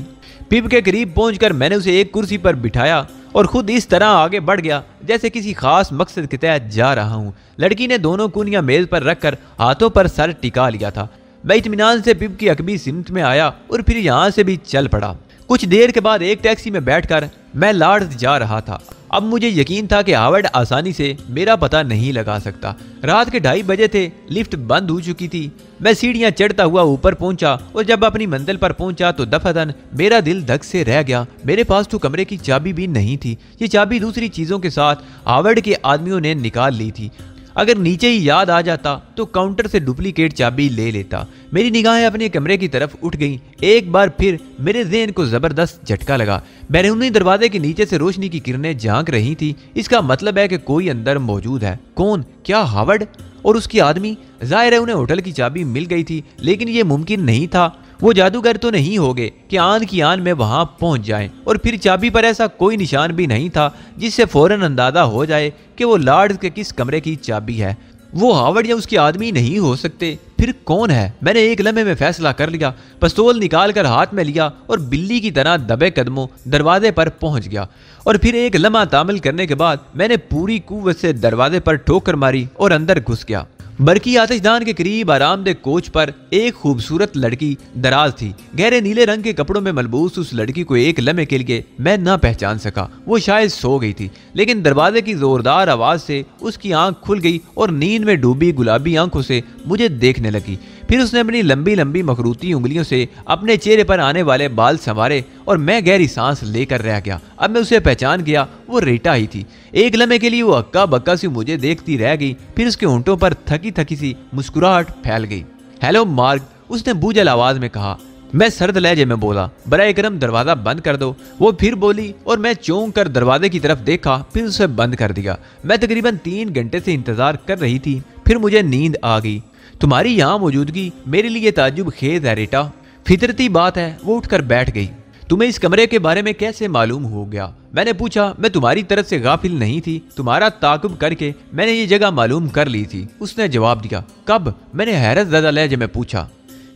पिप के करीब पहुंचकर मैंने उसे एक कुर्सी पर बिठाया और खुद इस तरह आगे बढ़ गया जैसे किसी खास मकसद के तहत जा रहा हूँ। लड़की ने दोनों कुनियां मेज पर रखकर हाथों पर सर टिका लिया था। मैं इत्मीनान से पिप की अकबी सिमत में आया और फिर यहाँ से भी चल पड़ा। कुछ देर के बाद एक टैक्सी में बैठकर मैं लार्ड्स जा रहा था। अब मुझे यकीन था कि हावर्ड आसानी से मेरा पता नहीं लगा सकता। रात के 2:30 बजे थे। लिफ्ट बंद हो चुकी थी। मैं सीढ़ियां चढ़ता हुआ ऊपर पहुंचा और जब अपनी मंजिल पर पहुंचा तो दफादन मेरा दिल धक से रह गया। मेरे पास तो कमरे की चाबी भी नहीं थी। ये चाबी दूसरी चीजों के साथ हावर्ड के आदमियों ने निकाल ली थी। अगर नीचे ही याद आ जाता तो काउंटर से डुप्लीकेट चाबी ले लेता। मेरी निगाहें अपने कमरे की तरफ उठ गईं। एक बार फिर मेरे ज़हन को जबरदस्त झटका लगा। बैरूनी दरवाजे के नीचे से रोशनी की किरणें झांक रही थी। इसका मतलब है कि कोई अंदर मौजूद है। कौन? क्या हावर्ड और उसकी आदमी? जाहिर है उन्हें होटल की चाबी मिल गई थी, लेकिन ये मुमकिन नहीं था। वो जादूगर तो नहीं हो गए कि आन की आन में वहां पहुंच जाएं। और फिर चाबी पर ऐसा कोई निशान भी नहीं था जिससे फौरन अंदाजा हो जाए कि वो लॉर्ड्स के किस कमरे की चाबी है। वो हावर्ड या उसकी आदमी नहीं हो सकते। फिर कौन है? मैंने एक लम्हे में फैसला कर लिया। पिस्तौल निकाल कर हाथ में लिया और बिल्ली की तरह दबे कदमों दरवाजे पर पहुंच गया। और फिर एक लम्हा तामिल करने के बाद मैंने पूरी कुव्वत से दरवाजे पर ठोकर मारी और अंदर घुस गया। बरकी आतिशदान के करीब आरामदेह कोच पर एक खूबसूरत लड़की दराज थी। गहरे नीले रंग के कपड़ों में मलबूस उस लड़की को एक लम्हे के लिए मैं न पहचान सका। वो शायद सो गई थी, लेकिन दरवाजे की जोरदार आवाज से उसकी आंख खुल गई और नींद में डूबी गुलाबी आंखों से मुझे देखने लगी। फिर उसने अपनी लंबी लंबी मखरूती उंगलियों से अपने चेहरे पर आने वाले बाल संवारे और मैं गहरी सांस लेकर रह गया। अब मैं उसे पहचान गया। वो रीटा ही थी। एक लम्हे के लिए वो हक्का बक्का सी मुझे देखती रह गई। फिर उसके होंठों पर थकी थकी सी मुस्कुराहट फैल गई। हेलो मार्क, उसने बूझल आवाज में कहा। मैं सर्द लहजे में बोला, बराए करम दरवाजा बंद कर दो। वो फिर बोली और मैं चौंक कर दरवाजे की तरफ देखा, फिर उसे बंद कर दिया। मैं तकरीबन 3 घंटे से इंतजार कर रही थी। फिर मुझे नींद आ गई। तुम्हारी यहाँ मौजूदगी मेरे लिए ताज्जुब खेज है रीटा। फितरती बात है। वो उठकर बैठ गई। तुम्हें इस कमरे के बारे में कैसे मालूम हो गया? मैंने पूछा। मैं तुम्हारी तरफ से गाफिल नहीं थी। तुम्हारा ताकुब करके मैंने ये जगह मालूम कर ली थी। उसने जवाब दिया। कब? मैंने हैरत ज़दा लहजे में पूछा।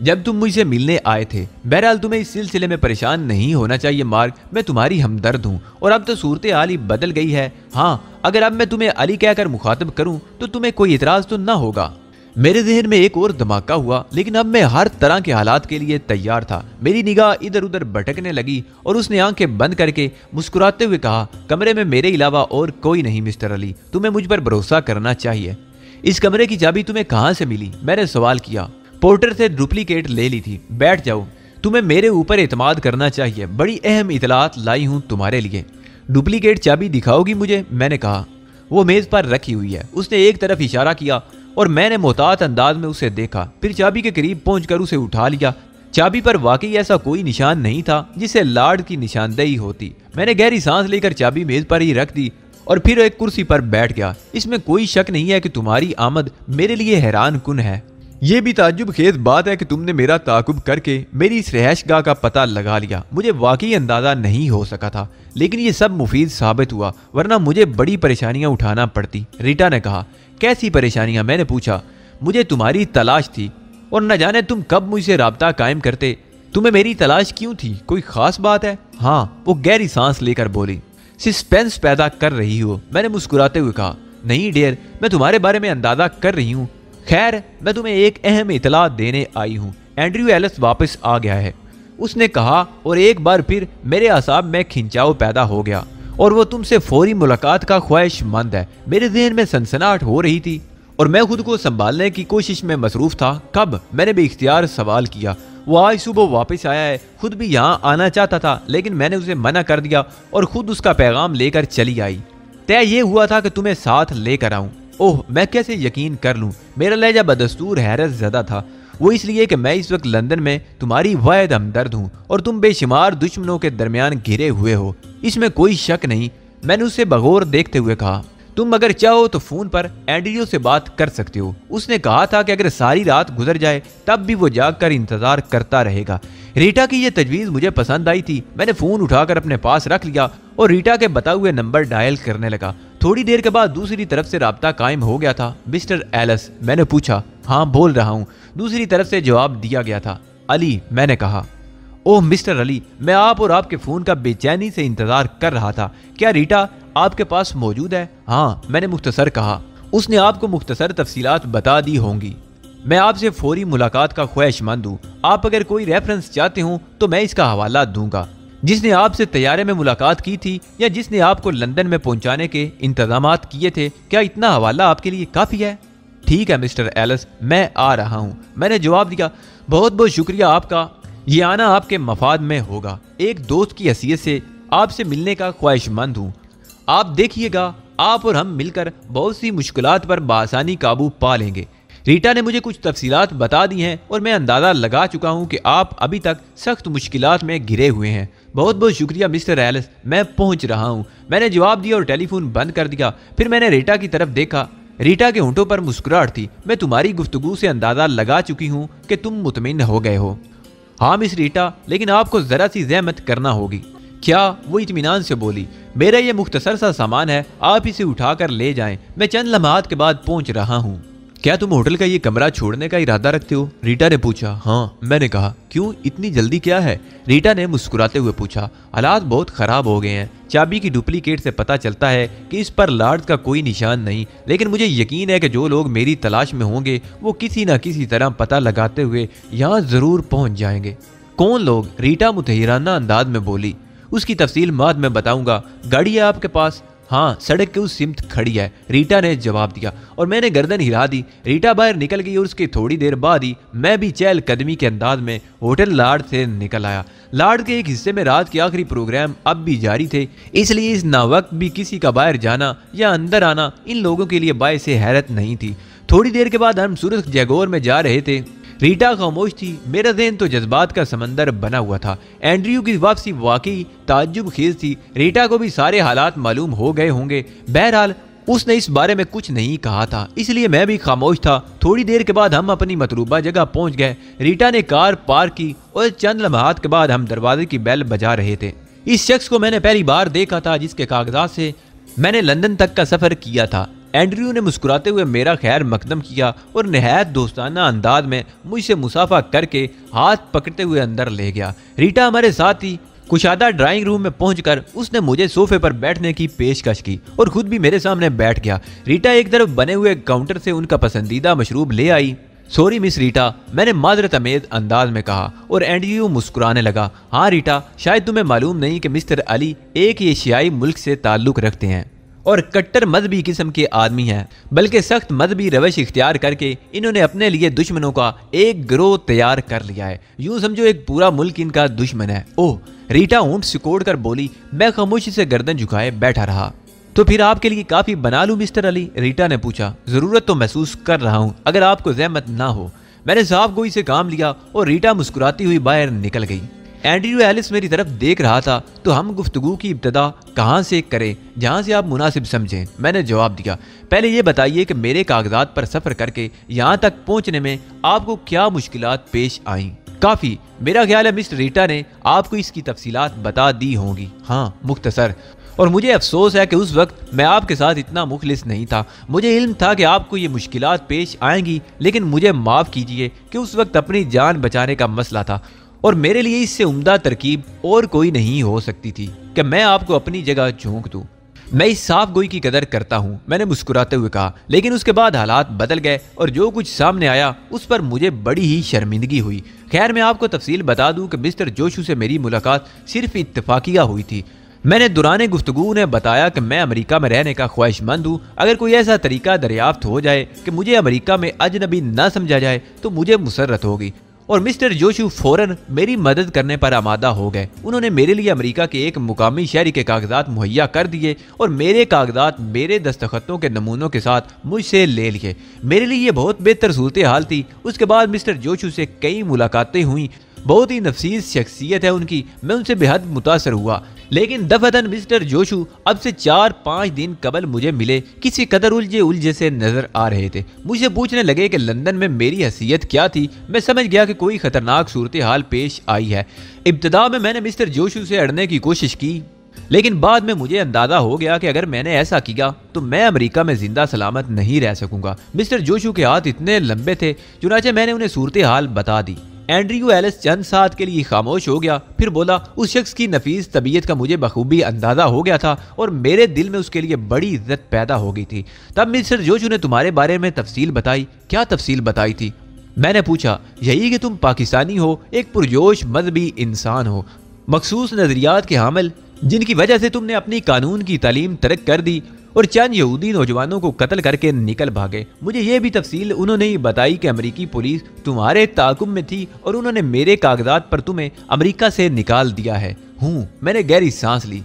जब तुम मुझसे मिलने आए थे। बहरहाल तुम्हें इस सिलसिले में परेशान नहीं होना चाहिए मार्क। मैं तुम्हारी हमदर्द हूँ और अब तो सूरत हाल ही बदल गई है। हाँ, अगर अब मैं तुम्हें अली कहकर मुखातब करूँ तो तुम्हें कोई इतराज तो ना होगा। मेरे जहन में एक और धमाका हुआ, लेकिन अब मैं हर तरह के हालात के लिए तैयार था। मेरी निगाह इधर उधर भटकने लगी और उसने आंखें बंद करके मुस्कुराते हुए कहा, कमरे में मेरे अलावा और कोई नहीं मिस्टर अली। तुम्हें मुझ पर भरोसा करना चाहिए। इस कमरे की चाबी तुम्हें कहाँ से मिली? मैंने सवाल किया। पोर्टर से डुप्लीकेट ले ली थी। बैठ जाओ। तुम्हें मेरे ऊपर एतमाद करना चाहिए। बड़ी अहम इतलात लाई हूँ तुम्हारे लिए। डुप्लीकेट चाबी दिखाओगी मुझे? मैंने कहा। वो मेज पर रखी हुई है। उसने एक तरफ इशारा किया और मैंने मोहतात अंदाज में उसे देखा। फिर चाबी के करीब पहुंचकर उसे उठा लिया। चाबी पर वाकई ऐसा कोई निशान नहीं था जिसे लॉर्ड की निशानदेही होती। मैंने गहरी सांस लेकर चाबी मेज पर ही रख दी और फिर एक कुर्सी पर बैठ गया। इसमें कोई शक नहीं है कि तुम्हारी आमद मेरे लिए हैरान कुन है। यह भी ताज्जुब खेज बात है कि तुमने मेरा ताकुब करके मेरी इस रहायशगाह का पता लगा लिया। मुझे वाकई अंदाजा नहीं हो सका था, लेकिन ये सब मुफीद साबित हुआ, वरना मुझे बड़ी परेशानियां उठाना पड़ती। रीटा ने कहा। कैसी परेशानियां? मैंने पूछा। मुझे तुम्हारी तलाश थी और न जाने तुम कब मुझसे राब्ता कायम करते। तुम्हें मेरी तलाश क्यों थी? कोई खास बात है? हाँ, वो गहरी सांस लेकर बोली। सस्पेंस पैदा कर रही हो? मैंने मुस्कुराते हुए कहा। नहीं डियर, मैं तुम्हारे बारे में अंदाजा कर रही हूँ। खैर, मैं तुम्हें एक अहम इतला देने आई हूँ। एंड्रयू एलिस वापस आ गया है, उसने कहा, और एक बार फिर मेरे असाब में खिंचाव पैदा हो गया और वो तुमसे फौरी मुलाकात का ख्वाहिशमंद है। मेरे जहन में सनसनाहट हो रही थी और मैं खुद को संभालने की कोशिश में मसरूफ था। कब? मैंने बेइख्तियार सवाल किया। वो आज सुबह वापस आया है। खुद भी यहाँ आना चाहता था, लेकिन मैंने उसे मना कर दिया और खुद उसका पैगाम लेकर चली आई। तय ये हुआ था कि तुम्हें साथ लेकर आऊं। ओह, मैं कैसे यकीन कर लूं? मेरा लहजा बदस्तूर हैरत ज़दा था। वो इसलिए कि मैं इस वक्त लंदन में तुम्हारी वाहिद हमदर्द हूँ और तुम बेशुमार दुश्मनों के दरमियान घिरे हुए हो, इसमें कोई शक नहीं। मैंने उससे बगौर देखते हुए कहा। तुम अगर चाहो तो फोन पर एंड्रयू से बात कर सकते हो। उसने कहा था कि अगर सारी रात गुजर जाए तब भी वो जागकर इंतजार करता रहेगा। रीटा की यह तजवीज़ मुझे पसंद आई थी। मैंने फोन उठाकर अपने पास रख लिया और रीटा के बताए हुए नंबर डायल करने लगा। थोड़ी देर के बाद दूसरी तरफ से राब्ता कायम हो गया था। मिस्टर एलिस, मैंने पूछा। हाँ, बोल रहा हूँ, दूसरी तरफ से जवाब दिया गया था। अली, मैंने कहा। ओह मिस्टर अली, मैं आप और आपके फ़ोन का बेचैनी से इंतज़ार कर रहा था। क्या रीटा आपके पास मौजूद है? हाँ, मैंने मुख्तसर कहा। उसने आपको मुख्तसर तफसीलात बता दी होंगी। मैं आपसे फौरी मुलाकात का ख्वाहिशमंद हूँ। आप अगर कोई रेफरेंस चाहते हो तो मैं इसका हवाला दूंगा। जिसने आपसे तैयारे में मुलाकात की थी या जिसने आपको लंदन में पहुंचाने के इंतजामात किए थे, क्या इतना हवाला आपके लिए काफ़ी है? ठीक है मिस्टर एलिस, मैं आ रहा हूँ, मैंने जवाब दिया। बहुत बहुत शुक्रिया आपका, ये आना आपके मफाद में होगा। एक दोस्त की हैसियत से आपसे मिलने का ख्वाहिशमंद हूँ। आप देखिएगा, आप और हम मिलकर बहुत सी मुश्किलात पर बासानी काबू पा लेंगे। रीटा ने मुझे कुछ तफसीलात बता दी हैं और मैं अंदाज़ा लगा चुका हूं कि आप अभी तक सख्त मुश्किलात में घिरे हुए हैं। बहुत बहुत शुक्रिया मिस्टर एलिस, मैं पहुंच रहा हूं, मैंने जवाब दिया और टेलीफोन बंद कर दिया। फिर मैंने रीटा की तरफ देखा। रीटा के होंठों पर मुस्कुराहट थी। मैं तुम्हारी गुफ्तगू से अंदाज़ा लगा चुकी हूँ कि तुम मुतमिन हो गए हो। हाँ मिस रीटा, लेकिन आपको ज़रा सी ज़हमत करना होगी। क्या? वो इत्मीनान से बोली। मेरा ये मुख्तसर सा सामान है, आप इसे उठाकर ले जाएं, मैं चंद लम्हात के बाद पहुंच रहा हूँ। क्या तुम होटल का ये कमरा छोड़ने का इरादा रखते हो? रीटा ने पूछा। हाँ, मैंने कहा। क्यों, इतनी जल्दी क्या है? रीटा ने मुस्कुराते हुए पूछा। हालात बहुत ख़राब हो गए हैं। चाबी की डुप्लीकेट से पता चलता है कि इस पर लॉर्ड्स का कोई निशान नहीं, लेकिन मुझे यकीन है कि जो लोग मेरी तलाश में होंगे वो किसी न किसी तरह पता लगाते हुए यहाँ ज़रूर पहुँच जाएंगे। कौन लोग? रीटा मुतहिराना अंदाज में बोली। उसकी तफसील बाद में बताऊंगा। गाड़ी है आपके पास? हाँ, सड़क के उस सिमत खड़ी है, रीटा ने जवाब दिया और मैंने गर्दन हिला दी। रीटा बाहर निकल गई और उसके थोड़ी देर बाद ही मैं भी चहल कदमी के अंदाज में होटल लॉर्ड से निकल आया। लॉर्ड के एक हिस्से में रात के आखिरी प्रोग्राम अब भी जारी थे, इसलिए इस नावक्त भी किसी का बाहर जाना या अंदर आना इन लोगों के लिए बायस हैरत नहीं थी। थोड़ी देर के बाद हम सूरत जैगोर में जा रहे थे। रीटा खामोश थी। मेरा ज़हन तो जज्बात का समंदर बना हुआ था। एंड्रयू की वापसी वाकई ताज्जुब खेज थी। रीटा को भी सारे हालात मालूम हो गए होंगे। बहरहाल उसने इस बारे में कुछ नहीं कहा था, इसलिए मैं भी खामोश था। थोड़ी देर के बाद हम अपनी मतलूबा जगह पहुंच गए। रीटा ने कार पार्क की और चंद लम्हात के बाद हम दरवाजे की बेल बजा रहे थे। इस शख्स को मैंने पहली बार देखा था जिसके कागजात से मैंने लंदन तक का सफ़र किया था। एंड्रयू ने मुस्कुराते हुए मेरा खैर मकदम किया और नहायत दोस्ताना अंदाज में मुझसे मुसाफा करके हाथ पकड़ते हुए अंदर ले गया। रीटा हमारे साथ ही कुशादा ड्राइंग रूम में पहुंचकर उसने मुझे सोफे पर बैठने की पेशकश की और खुद भी मेरे सामने बैठ गया। रीटा एक तरफ बने हुए काउंटर से उनका पसंदीदा मशरूब ले आई। सॉरी मिस रीटा, मैंने माजरत अमेज अंदाज में कहा और एंड्रयू मुस्कुराने लगा। हाँ रीटा, शायद तुम्हें मालूम नहीं कि मिस्टर अली एक एशियाई मुल्क से ताल्लुक़ रखते हैं और कट्टर मजहबी किस्म के आदमी हैं, बल्कि सख्त मजहबी रवश इख्तियार करके इन्होंने अपने लिए दुश्मनों का एक गिरोह तैयार कर लिया है। यूं समझो एक पूरा मुल्क इनका दुश्मन है। ओह, रीटा ऊँट सिकोड़ कर बोली। मैं खामोशी से गर्दन झुकाए बैठा रहा। तो फिर आपके लिए काफ़ी बना लूँ मिस्टर अली? रीटा ने पूछा। ज़रूरत तो महसूस कर रहा हूँ, अगर आपको जहमत ना हो। मैंने साफ गोई से काम लिया और रीटा मुस्कुराती हुई बाहर निकल गई। एंड्रयू एलिस मेरी तरफ देख रहा था। तो हम गुफ्तगू की इब्तदा कहाँ से करें? जहाँ से आप मुनासिब समझें, मैंने जवाब दिया। पहले ये बताइए कि मेरे कागजात पर सफ़र करके यहाँ तक पहुँचने में आपको क्या मुश्किलात पेश आईं? काफ़ी, मेरा ख्याल है मिस्टर रीटा ने आपको इसकी तफसीलात बता दी होंगी। हाँ, मुख्तसर। और मुझे अफसोस है कि उस वक्त मैं आपके साथ इतना मुखलिस नहीं था। मुझे इल्म था कि आपको ये मुश्किलात पेश आएंगी, लेकिन मुझे माफ़ कीजिए कि उस वक्त अपनी जान बचाने का मसला था और मेरे लिए इससे उम्दा तरकीब और कोई नहीं हो सकती थी कि मैं आपको अपनी जगह झोंक दूँ। मैं इस साफ गोई की कदर करता हूँ, मैंने मुस्कुराते हुए कहा। लेकिन उसके बाद हालात बदल गए और जो कुछ सामने आया उस पर मुझे बड़ी ही शर्मिंदगी हुई। खैर, मैं आपको तफसील बता दूँ कि मिस्टर जोशू से मेरी मुलाकात सिर्फ इत्तफाकिया हुई थी। मैंने दुराने गुफ्तगू उन्हें बताया कि मैं अमेरिका में रहने का ख्वाहिशमंद हूँ। अगर कोई ऐसा तरीका दरियाफ्त हो जाए कि मुझे अमेरिका में अजनबी न समझा जाए तो मुझे मुसर्रत होगी। और मिस्टर जोशू फौरन मेरी मदद करने पर आमादा हो गए। उन्होंने मेरे लिए अमेरिका के एक मुकामी शहरी के कागजात मुहैया कर दिए और मेरे कागजात मेरे दस्तखतों के नमूनों के साथ मुझसे ले लिए। मेरे लिए ये बहुत बेहतर सूरत हाल थी। उसके बाद मिस्टर जोशू से कई मुलाकातें हुई। बहुत ही नफसीस शख्सियत है उनकी, मैं उनसे बेहद मुतासर हुआ। लेकिन दफतन मिस्टर जोशू अब से 4-5 दिन कबल मुझे मिले किसी कदर उलझे से नजर आ रहे थे। मुझे पूछने लगे कि लंदन में मेरी हैसियत क्या थी। मैं समझ गया कि कोई खतरनाक सूरत हाल पेश आई है। इब्तदा में मैंने मिस्टर जोशू से अड़ने की कोशिश की, लेकिन बाद में मुझे अंदाजा हो गया कि अगर मैंने ऐसा किया तो मैं अमेरिका में जिंदा सलामत नहीं रह सकूंगा। मिस्टर जोशू के हाथ इतने लंबे थे, चुनाचे मैंने उन्हें सूरत हाल बता दी। एंड्रयू एलिस चंद साथ के लिए खामोश हो गया, फिर बोला, उस शख्स की नफीस तबीयत का मुझे बखूबी अंदाजा हो गया था और मेरे दिल में उसके लिए बड़ी इज्जत पैदा हो गई थी। तब मिस्टर जोशू ने तुम्हारे बारे में तफसील बताई। क्या तफसील बताई थी? मैंने पूछा। यही कि तुम पाकिस्तानी हो, एक पुरजोश मजहबी इंसान हो, मखसूस नजरियात के हामिल, जिनकी वजह से तुमने अपनी कानून की तालीम तर्क कर दी और चंद यहूदी नौजवानों को कत्ल करके निकल भागे। मुझे यह भी तफसील उन्होंने ही बताई कि अमेरिकी पुलिस तुम्हारे ताकुब में थी और उन्होंने मेरे कागजात पर तुम्हें अमेरिका से निकाल दिया है। मैंने गहरी सांस ली।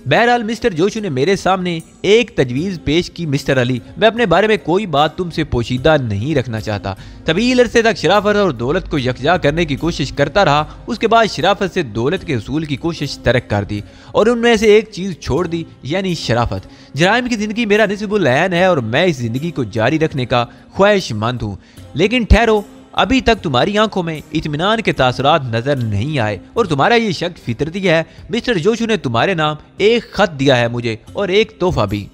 बहरहाल मिस्टर जोशू ने मेरे सामने एक तजवीज़ पेश की। मिस्टर अली, मैं अपने बारे में कोई बात तुमसे पोशीदा नहीं रखना चाहता। तवील अरसे तक शराफत और दौलत को यकजा करने की कोशिश करता रहा, उसके बाद शराफत से दौलत के असूल की कोशिश तर्क कर दी और उनमें से एक चीज़ छोड़ दी, यानी शराफत। जराइम की ज़िंदगी मेरा निस्बुल ऐन है और मैं इस ज़िंदगी को जारी रखने का ख्वाहिशमंद हूँ। लेकिन ठहरो, अभी तक तुम्हारी आंखों में इत्मीनान के तासुरात नजर नहीं आए और तुम्हारा ये शक फितरती है। मिस्टर जोशू ने तुम्हारे नाम एक खत दिया है मुझे और एक तोहफा भी।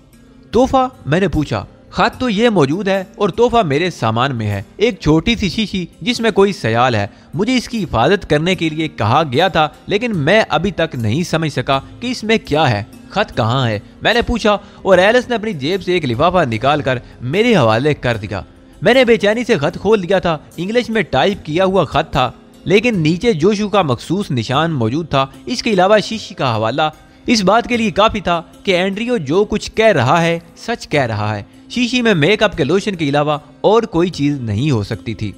तोहफा? मैंने पूछा। खत तो ये मौजूद है और तोहफा मेरे सामान में है, एक छोटी सी शीशी जिसमें कोई सयाल है। मुझे इसकी हिफाजत करने के लिए कहा गया था, लेकिन मैं अभी तक नहीं समझ सका कि इसमें क्या है। खत कहाँ है? मैंने पूछा और एलिस ने अपनी जेब से एक लिफाफा निकाल कर मेरे हवाले कर दिया। मैंने बेचैनी से खत खोल दिया था। इंग्लिश में टाइप किया हुआ खत था, लेकिन नीचे जोशू का मखसूस निशान मौजूद था। इसके अलावा शीशी का हवाला इस बात के लिए काफी था कि एंड्रियो जो कुछ कह रहा है सच कह रहा है। शीशी में मेकअप के लोशन के अलावा और कोई चीज नहीं हो सकती थी।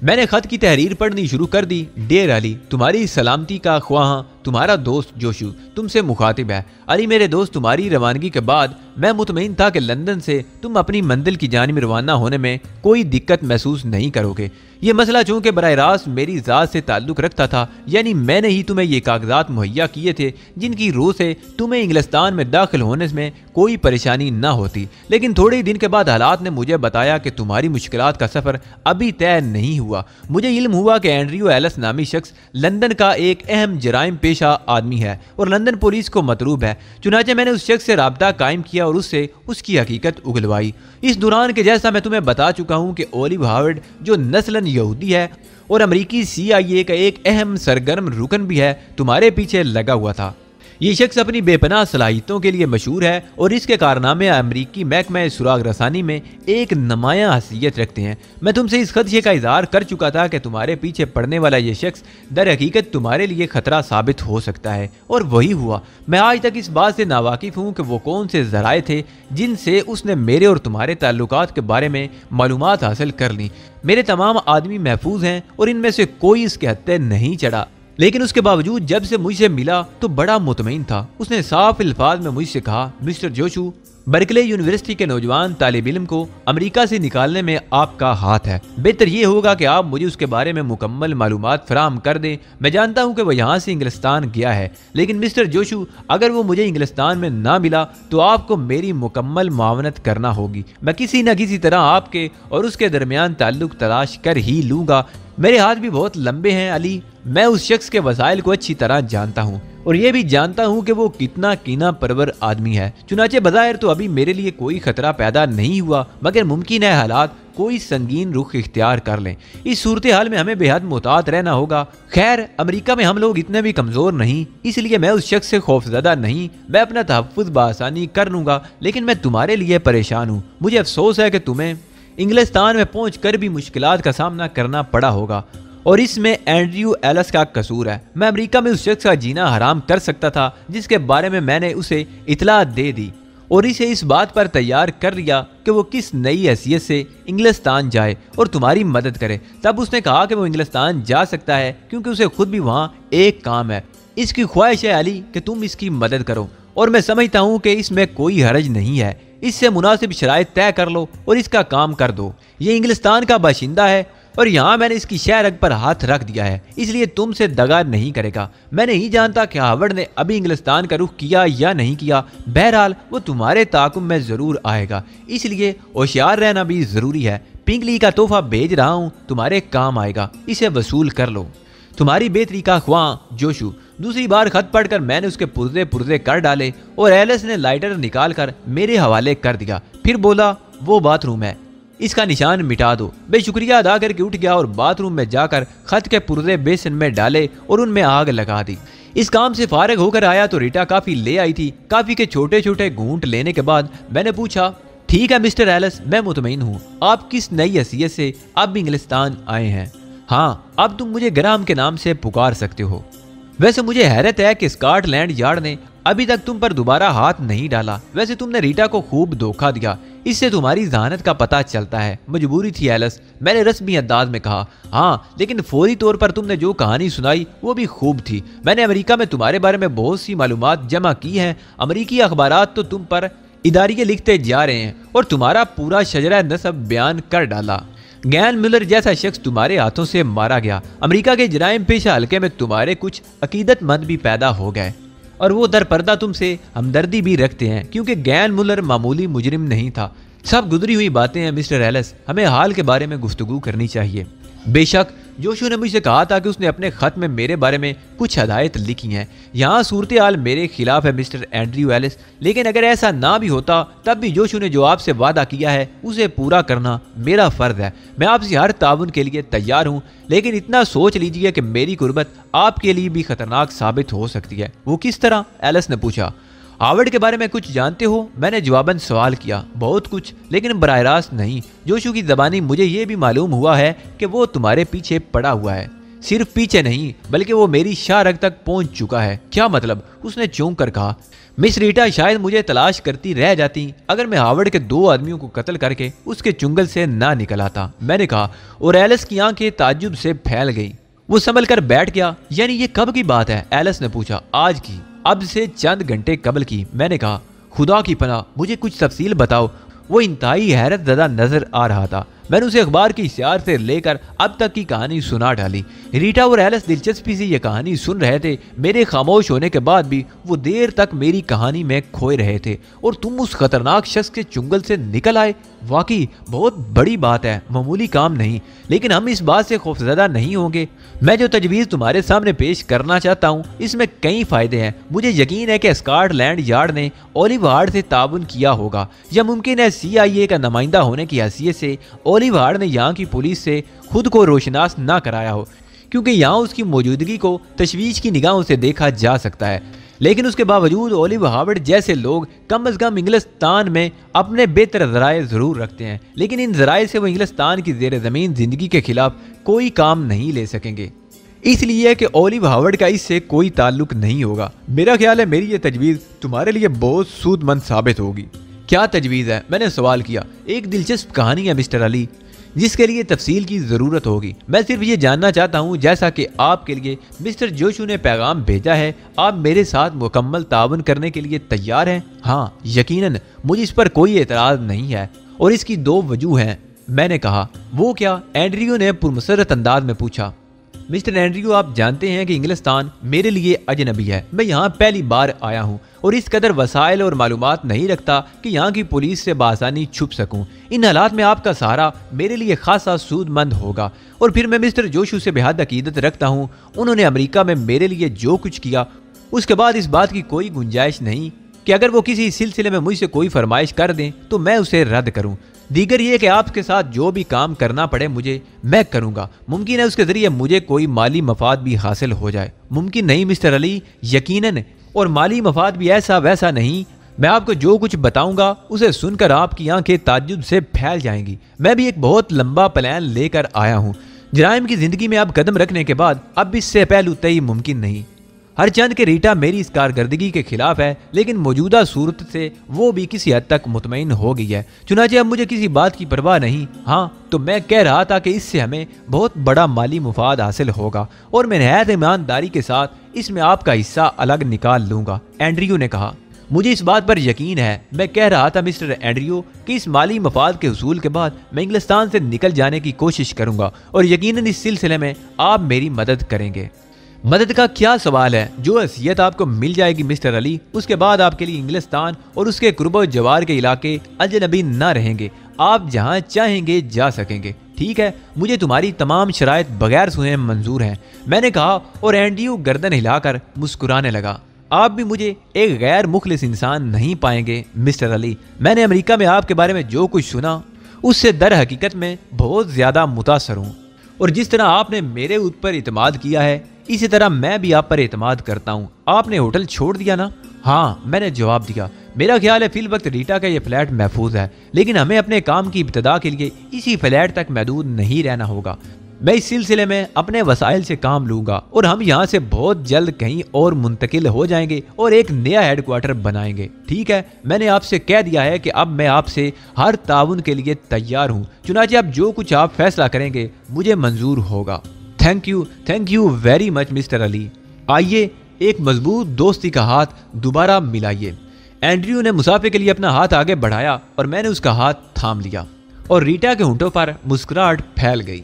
मैंने खत की तहरीर पढ़नी शुरू कर दी। डियर अली, तुम्हारी सलामती का ख्वाह तुम्हारा दोस्त जोशू तुमसे मुखातिब है। अली मेरे दोस्त, तुम्हारी रवानगी के बाद मैं मुतमईन था कि लंदन से तुम अपनी मंजिल की जानिब रवाना होने में कोई दिक्कत महसूस नहीं करोगे। ये मसला चूंकि बराह रास्त मेरी ज़ात से ताल्लुक़ रखता था, यानी मैंने ही तुम्हें ये कागजात मुहैया किए थे जिनकी रूह से तुम्हें इंग्लिस्तान में दाखिल होने में कोई परेशानी न होती। लेकिन थोड़े ही दिन के बाद हालात ने मुझे बताया कि तुम्हारी मुश्किलात का सफ़र अभी तय नहीं हुआ। मुझे इल्म हुआ कि एंड्रयू एलिस नामी शख्स लंदन का एक अहम जराइम पेशा आदमी है और लंदन पुलिस को मतलूब है। चुनाचे मैंने उस शख्स से राब्ता कायम किया और उससे उसकी हकीकत उगलवाई। इस दौरान के जैसा मैं तुम्हें बता चुका हूँ कि ओलिव हार्वर्ड जो नस्लन यहूदी है और अमरीकी CIA का एक अहम सरगर्म रुकन भी है, तुम्हारे पीछे लगा हुआ था। ये शख्स अपनी बेपनाह सलाहियतों के लिए मशहूर है और इसके कारनामे अमरीकी महकमा सुराग रसानी में एक नुमायां हैसियत रखते हैं। मैं तुमसे इस खदशे का इजहार कर चुका था कि तुम्हारे पीछे पड़ने वाला ये शख्स दर हकीकत तुम्हारे लिए खतरा साबित हो सकता है, और वही हुआ। मैं आज तक इस बात से नावाकिफ हूँ कि वो कौन से जराए थे जिनसे उसने मेरे और तुम्हारे ताल्लुकात के बारे में मालूमात हासिल कर ली। मेरे तमाम आदमी महफूज हैं और इनमें से कोई इसके हत्थे नहीं चढ़ा, लेकिन उसके बावजूद जब से मुझसे मिला तो बड़ा मुतमईन था। उसने साफ अल्फाज में मुझसे कहा, मिस्टर जोशू, बर्कले यूनिवर्सिटी के नौजवान तालिब इल्म को अमेरिका से निकालने में आपका हाथ है। बेहतर ये होगा कि आप मुझे उसके बारे में मुकम्मल मालूमात फराहम कर दें। मैं जानता हूँ कि वह यहाँ से इंग्लिस्तान गया है, लेकिन मिस्टर जोशू, अगर वो मुझे इंग्लिस्तान में ना मिला तो आपको मेरी मुकम्मल मुआवनत करना होगी। मैं किसी न किसी तरह आपके और उसके दरमियान ताल्लुक तलाश कर ही लूँगा। मेरे हाथ भी बहुत लंबे हैं अली। मैं उस शख्स के वसाइल को अच्छी तरह जानता हूँ और ये भी जानता हूँ कि वो कितना कीना परवर आदमी है। चुनाचे बज़ाहिर तो अभी मेरे लिए कोई खतरा पैदा नहीं हुआ, मगर मुमकिन है हालात कोई संगीन रुख इख्तियार कर लें। इस सूरत हाल में हमें बेहद मुहतात रहना होगा। खैर, अमेरिका में हम लोग इतने भी कमज़ोर नहीं, इसलिए मैं उस शख्स से खौफजदा नहीं। मैं अपना तहफ़्फ़ुज़ बआसानी कर लूँगा, लेकिन मैं तुम्हारे लिए परेशान हूँ। मुझे अफसोस है कि तुम्हें इंग्लिस्तान में पहुँच कर भी मुश्किलात का सामना करना पड़ा होगा और इसमें एंड्रयू एलिस का कसूर है। मैं अमेरिका में उस शख्स का जीना हराम कर सकता था जिसके बारे में मैंने उसे इतला दे दी और इसे इस बात पर तैयार कर लिया कि वो किस नई हैसियत से इंग्लिस्तान जाए और तुम्हारी मदद करे। तब उसने कहा कि वो इंग्लिस्तान जा सकता है क्योंकि उसे खुद भी वहाँ एक काम है। इसकी ख्वाहिश है अली कि तुम इसकी मदद करो और मैं समझता हूँ कि इसमें कोई हर्ज नहीं है। इससे मुनासिब शराइत तय कर लो और इसका काम कर दो। ये इंग्लिस्तान का बाशिंदा है और यहाँ मैंने इसकी शहरग पर हाथ रख दिया है, इसलिए तुमसे दगा नहीं करेगा। मैं नहीं जानता कि हार्वर्ड ने अभी इंग्लिस्तान का रुख किया या नहीं किया। बहरहाल वो तुम्हारे ताकुब में ज़रूर आएगा, इसलिए होशियार रहना भी ज़रूरी है। पिंगली का तोहफा भेज रहा हूँ, तुम्हारे काम आएगा, इसे वसूल कर लो। तुम्हारी बेतरीका ख्वां जोशू। दूसरी बार खत पढ़कर मैंने उसके पुर्जे पुर्जे कर डाले और एलिस ने लाइटर निकालकर मेरे हवाले कर दिया। फिर बोला वो बाथरूम है, इसका निशान मिटा दो। मैं शुक्रिया अदा करके उठ गया और बाथरूम में जाकर खत के पुर्जे बेसन में डाले और उनमें आग लगा दी। इस काम से फारिग होकर आया तो रीटा काफी ले आई थी। काफी के छोटे छोटे घूंट लेने के बाद मैंने पूछा, ठीक है मिस्टर एलिस, मैं मुतमईन हूँ। आप किस नई हैसियत से अब इंग्लिस्तान आए हैं? हाँ, अब तुम मुझे ग्राहम के नाम से पुकार सकते हो। वैसे मुझे हैरत है कि स्कॉटलैंड यार्ड ने अभी तक तुम पर दोबारा हाथ नहीं डाला। वैसे तुमने रीटा को खूब धोखा दिया, इससे तुम्हारी जहानत का पता चलता है। मजबूरी थी एलिस, मैंने रस्मी अंदाज में कहा। हाँ, लेकिन फौरी तौर पर तुमने जो कहानी सुनाई वो भी खूब थी। मैंने अमेरिका में तुम्हारे बारे में बहुत सी मालूमात जमा की हैं। अमेरिकी अखबारात तो तुम पर इदारिये लिखते जा रहे हैं और तुम्हारा पूरा शजरा नस्ब बयान कर डाला। गैन मिलर जैसा शख्स तुम्हारे हाथों से मारा गया। अमेरिका के जराइम पेशा हल्के में तुम्हारे कुछ अकीदतमंद भी पैदा हो गए और वो दरपर्दा तुमसे हमदर्दी भी रखते हैं, क्योंकि गैन मुलर मामूली मुजरिम नहीं था। सब गुजरी हुई बातें हैं मिस्टर एलिस, हमें हाल के बारे में गुफ्तगू करनी चाहिए। बेशक जोशू ने मुझसे कहा था कि उसने अपने खत में मेरे बारे में कुछ हदायत लिखी हैं। यहाँ सूरत हाल मेरे खिलाफ है मिस्टर एंड्रयू एलिस, लेकिन अगर ऐसा ना भी होता तब भी जोशू ने जो आपसे वादा किया है उसे पूरा करना मेरा फर्ज है। मैं आपसे हर ताउन के लिए तैयार हूँ, लेकिन इतना सोच लीजिए कि मेरी गुर्बत आपके लिए भी खतरनाक साबित हो सकती है। वो किस तरह? एलिस ने पूछा। हार्वर्ड के बारे में कुछ जानते हो? मैंने जवाबन सवाल किया। बहुत कुछ, लेकिन बराह रास्त नहीं। जोशू की ज़बानी मुझे ये भी मालूम हुआ है कि वो तुम्हारे पीछे पड़ा हुआ है। सिर्फ पीछे नहीं, बल्कि वो मेरी शाह रग तक पहुंच चुका है। क्या मतलब? उसने चौंक कर कहा। मिस रीटा शायद मुझे तलाश करती रह जाती अगर मैं हार्वर्ड के 2 आदमियों को कत्ल करके उसके चुंगल से ना निकल आता, मैंने कहा, और एलिस की आंखें ताज्जुब से फैल गई। वो संभल कर बैठ गया। यानी ये कब की बात है? एलिस ने पूछा। आज की, अब से चंद घंटे कबल की, मैंने कहा। खुदा की पनाह, मुझे कुछ तफसील बताओ। वो इंतहाई हैरत ज़दा नजर आ रहा था। मैंने उसे अखबार की इश्तिहार से लेकर अब तक की कहानी सुना डाली। रीटा और एलिस दिलचस्पी से यह कहानी सुन रहे थे। मेरे खामोश होने के बाद भी वो देर तक मेरी कहानी में खोए रहे थे। और तुम उस खतरनाक शख्स के चुंगल से निकल आए। वाकई बहुत बड़ी बात है, मामूली काम नहीं। लेकिन हम इस बात से खौफजदा नहीं होंगे। मैं जो तजवीज़ तुम्हारे सामने पेश करना चाहता हूँ, इसमें कई फ़ायदे हैं। मुझे यकीन है कि स्कॉटलैंड यार्ड ने ओलिव हार्ड से ताउन किया होगा, या मुमकिन है CIA का नुमाइंदा होने की हैसियत से ओलिव हार्ड ने यहाँ की पुलिस से खुद को रोशनास ना कराया हो, क्योंकि यहाँ उसकी मौजूदगी को तशवीश की निगाहों से देखा जा सकता है। लेकिन उसके बावजूद ओलिव हार्वर्ड जैसे लोग कम अज़ कम इंग्लिस्तान में अपने बेहतर ज़राए ज़रूर रखते हैं, लेकिन इन ज़राए से वो इंग्लिस्तान की ज़ेर ज़मीन ज़िंदगी के खिलाफ कोई काम नहीं ले सकेंगे। इसलिए कि ओलिव हार्वर्ड का इससे कोई ताल्लुक नहीं होगा। मेरा ख्याल है मेरी ये तजवीज़ तुम्हारे लिए बहुत सूदमंद साबित होगी। क्या तजवीज़ है? मैंने सवाल किया। एक दिलचस्प कहानी है मिस्टर अली, जिसके लिए तफसील की ज़रूरत होगी। मैं सिर्फ ये जानना चाहता हूँ, जैसा कि आपके लिए मिस्टर जोशू ने पैगाम भेजा है, आप मेरे साथ मुकम्मल ताउन करने के लिए तैयार हैं? हाँ, यकीनन, मुझे इस पर कोई एतराज़ नहीं है, और इसकी 2 वजूह हैं, मैंने कहा। वो क्या? एंड्रयू ने पुरमसरत अंदाज में पूछा। मिस्टर एंड्रयू, आप जानते हैं कि इंग्लिस्तान मेरे लिए अजनबी है। मैं यहाँ पहली बार आया हूँ और इस कदर वसाइल और मालूमात नहीं रखता कि यहाँ की पुलिस से बासानी छुप सकूँ। इन हालात में आपका सहारा मेरे लिए खासा सूदमंद होगा। और फिर मैं मिस्टर जोशू से बेहद अकीदत रखता हूँ। उन्होंने अमेरिका में मेरे लिए जो कुछ किया, उसके बाद इस बात की कोई गुंजाइश नहीं कि अगर वो किसी सिलसिले में मुझसे कोई फरमाइश कर दें तो मैं उसे रद्द करूँ। दीगर ये कि आपके साथ जो भी काम करना पड़े मुझे, मैं करूंगा। मुमकिन है उसके जरिए मुझे कोई माली मफाद भी हासिल हो जाए। मुमकिन नहीं मिस्टर अली, यकीनन, और माली मफाद भी ऐसा वैसा नहीं। मैं आपको जो कुछ बताऊंगा उसे सुनकर आपकी आंखें ताज्जुब से फैल जाएंगी। मैं भी एक बहुत लंबा प्लान लेकर आया हूँ। जराइम की जिंदगी में अब कदम रखने के बाद अब इससे पहलू तय मुमकिन नहीं। हर चंद के रीटा मेरी इस कारकर्दगी के खिलाफ है, लेकिन मौजूदा सूरत से वो भी किसी हद तक मुतमईन हो गई है। चुनांचे अब मुझे किसी बात की परवाह नहीं। हाँ, तो मैं कह रहा था कि इससे हमें बहुत बड़ा माली मुफाद हासिल होगा और मैं निहायत ईमानदारी के साथ इसमें आपका हिस्सा अलग निकाल लूंगा। एंड्रयू ने कहा। मुझे इस बात पर यकीन है। मैं कह रहा था मिस्टर एंड्रयू कि इस माली मफाद के हुसूल के बाद मैं इंग्लिस्तान से निकल जाने की कोशिश करूंगा, और यकीनन इस सिलसिले में आप मेरी मदद करेंगे। मदद का क्या सवाल है? जो हैसियत आपको मिल जाएगी मिस्टर अली, उसके बाद आपके लिए इंग्लिस्तान और उसके कुर्बो जवार के इलाके अजनबी न रहेंगे। आप जहां चाहेंगे जा सकेंगे। ठीक है, मुझे तुम्हारी तमाम शराइत बगैर सुने मंजूर हैं, मैंने कहा और एंड्रयू गर्दन हिलाकर मुस्कुराने लगा। आप भी मुझे एक गैर मुखलिस इंसान नहीं पाएंगे मिस्टर अली। मैंने अमेरिका में आपके बारे में जो कुछ सुना उससे दर हकीकत में बहुत ज़्यादा मुतासर हूँ, और जिस तरह आपने मेरे ऊपर इतमाद किया है इसी तरह मैं भी आप पर इतमाद करता हूँ। आपने होटल छोड़ दिया ना? हाँ, मैंने जवाब दिया। मेरा ख्याल है फिल वक्त रीटा का ये फ्लैट महफूज है, लेकिन हमें अपने काम की इब्तदा के लिए इसी फ्लैट तक महदूद नहीं रहना होगा। मैं इस सिलसिले में अपने वसाइल से काम लूँगा और हम यहाँ से बहुत जल्द कहीं और मुंतकिल हो जाएंगे और एक नया हेडक्वार्टर बनाएंगे। ठीक है, मैंने आपसे कह दिया है कि अब मैं आपसे हर ताउन के लिए तैयार हूँ, चुनांचे अब जो कुछ आप फैसला करेंगे मुझे मंजूर होगा। Thank you very much mister Ali. आइए एक मजबूत दोस्ती का हाथ दोबारा मिलाइए। एंड्रयू ने मुसाफे के लिए अपना हाथ आगे बढ़ाया और मैंने उसका हाथ थाम लिया और रीटा के होंठों पर मुस्कुराहट फैल गई।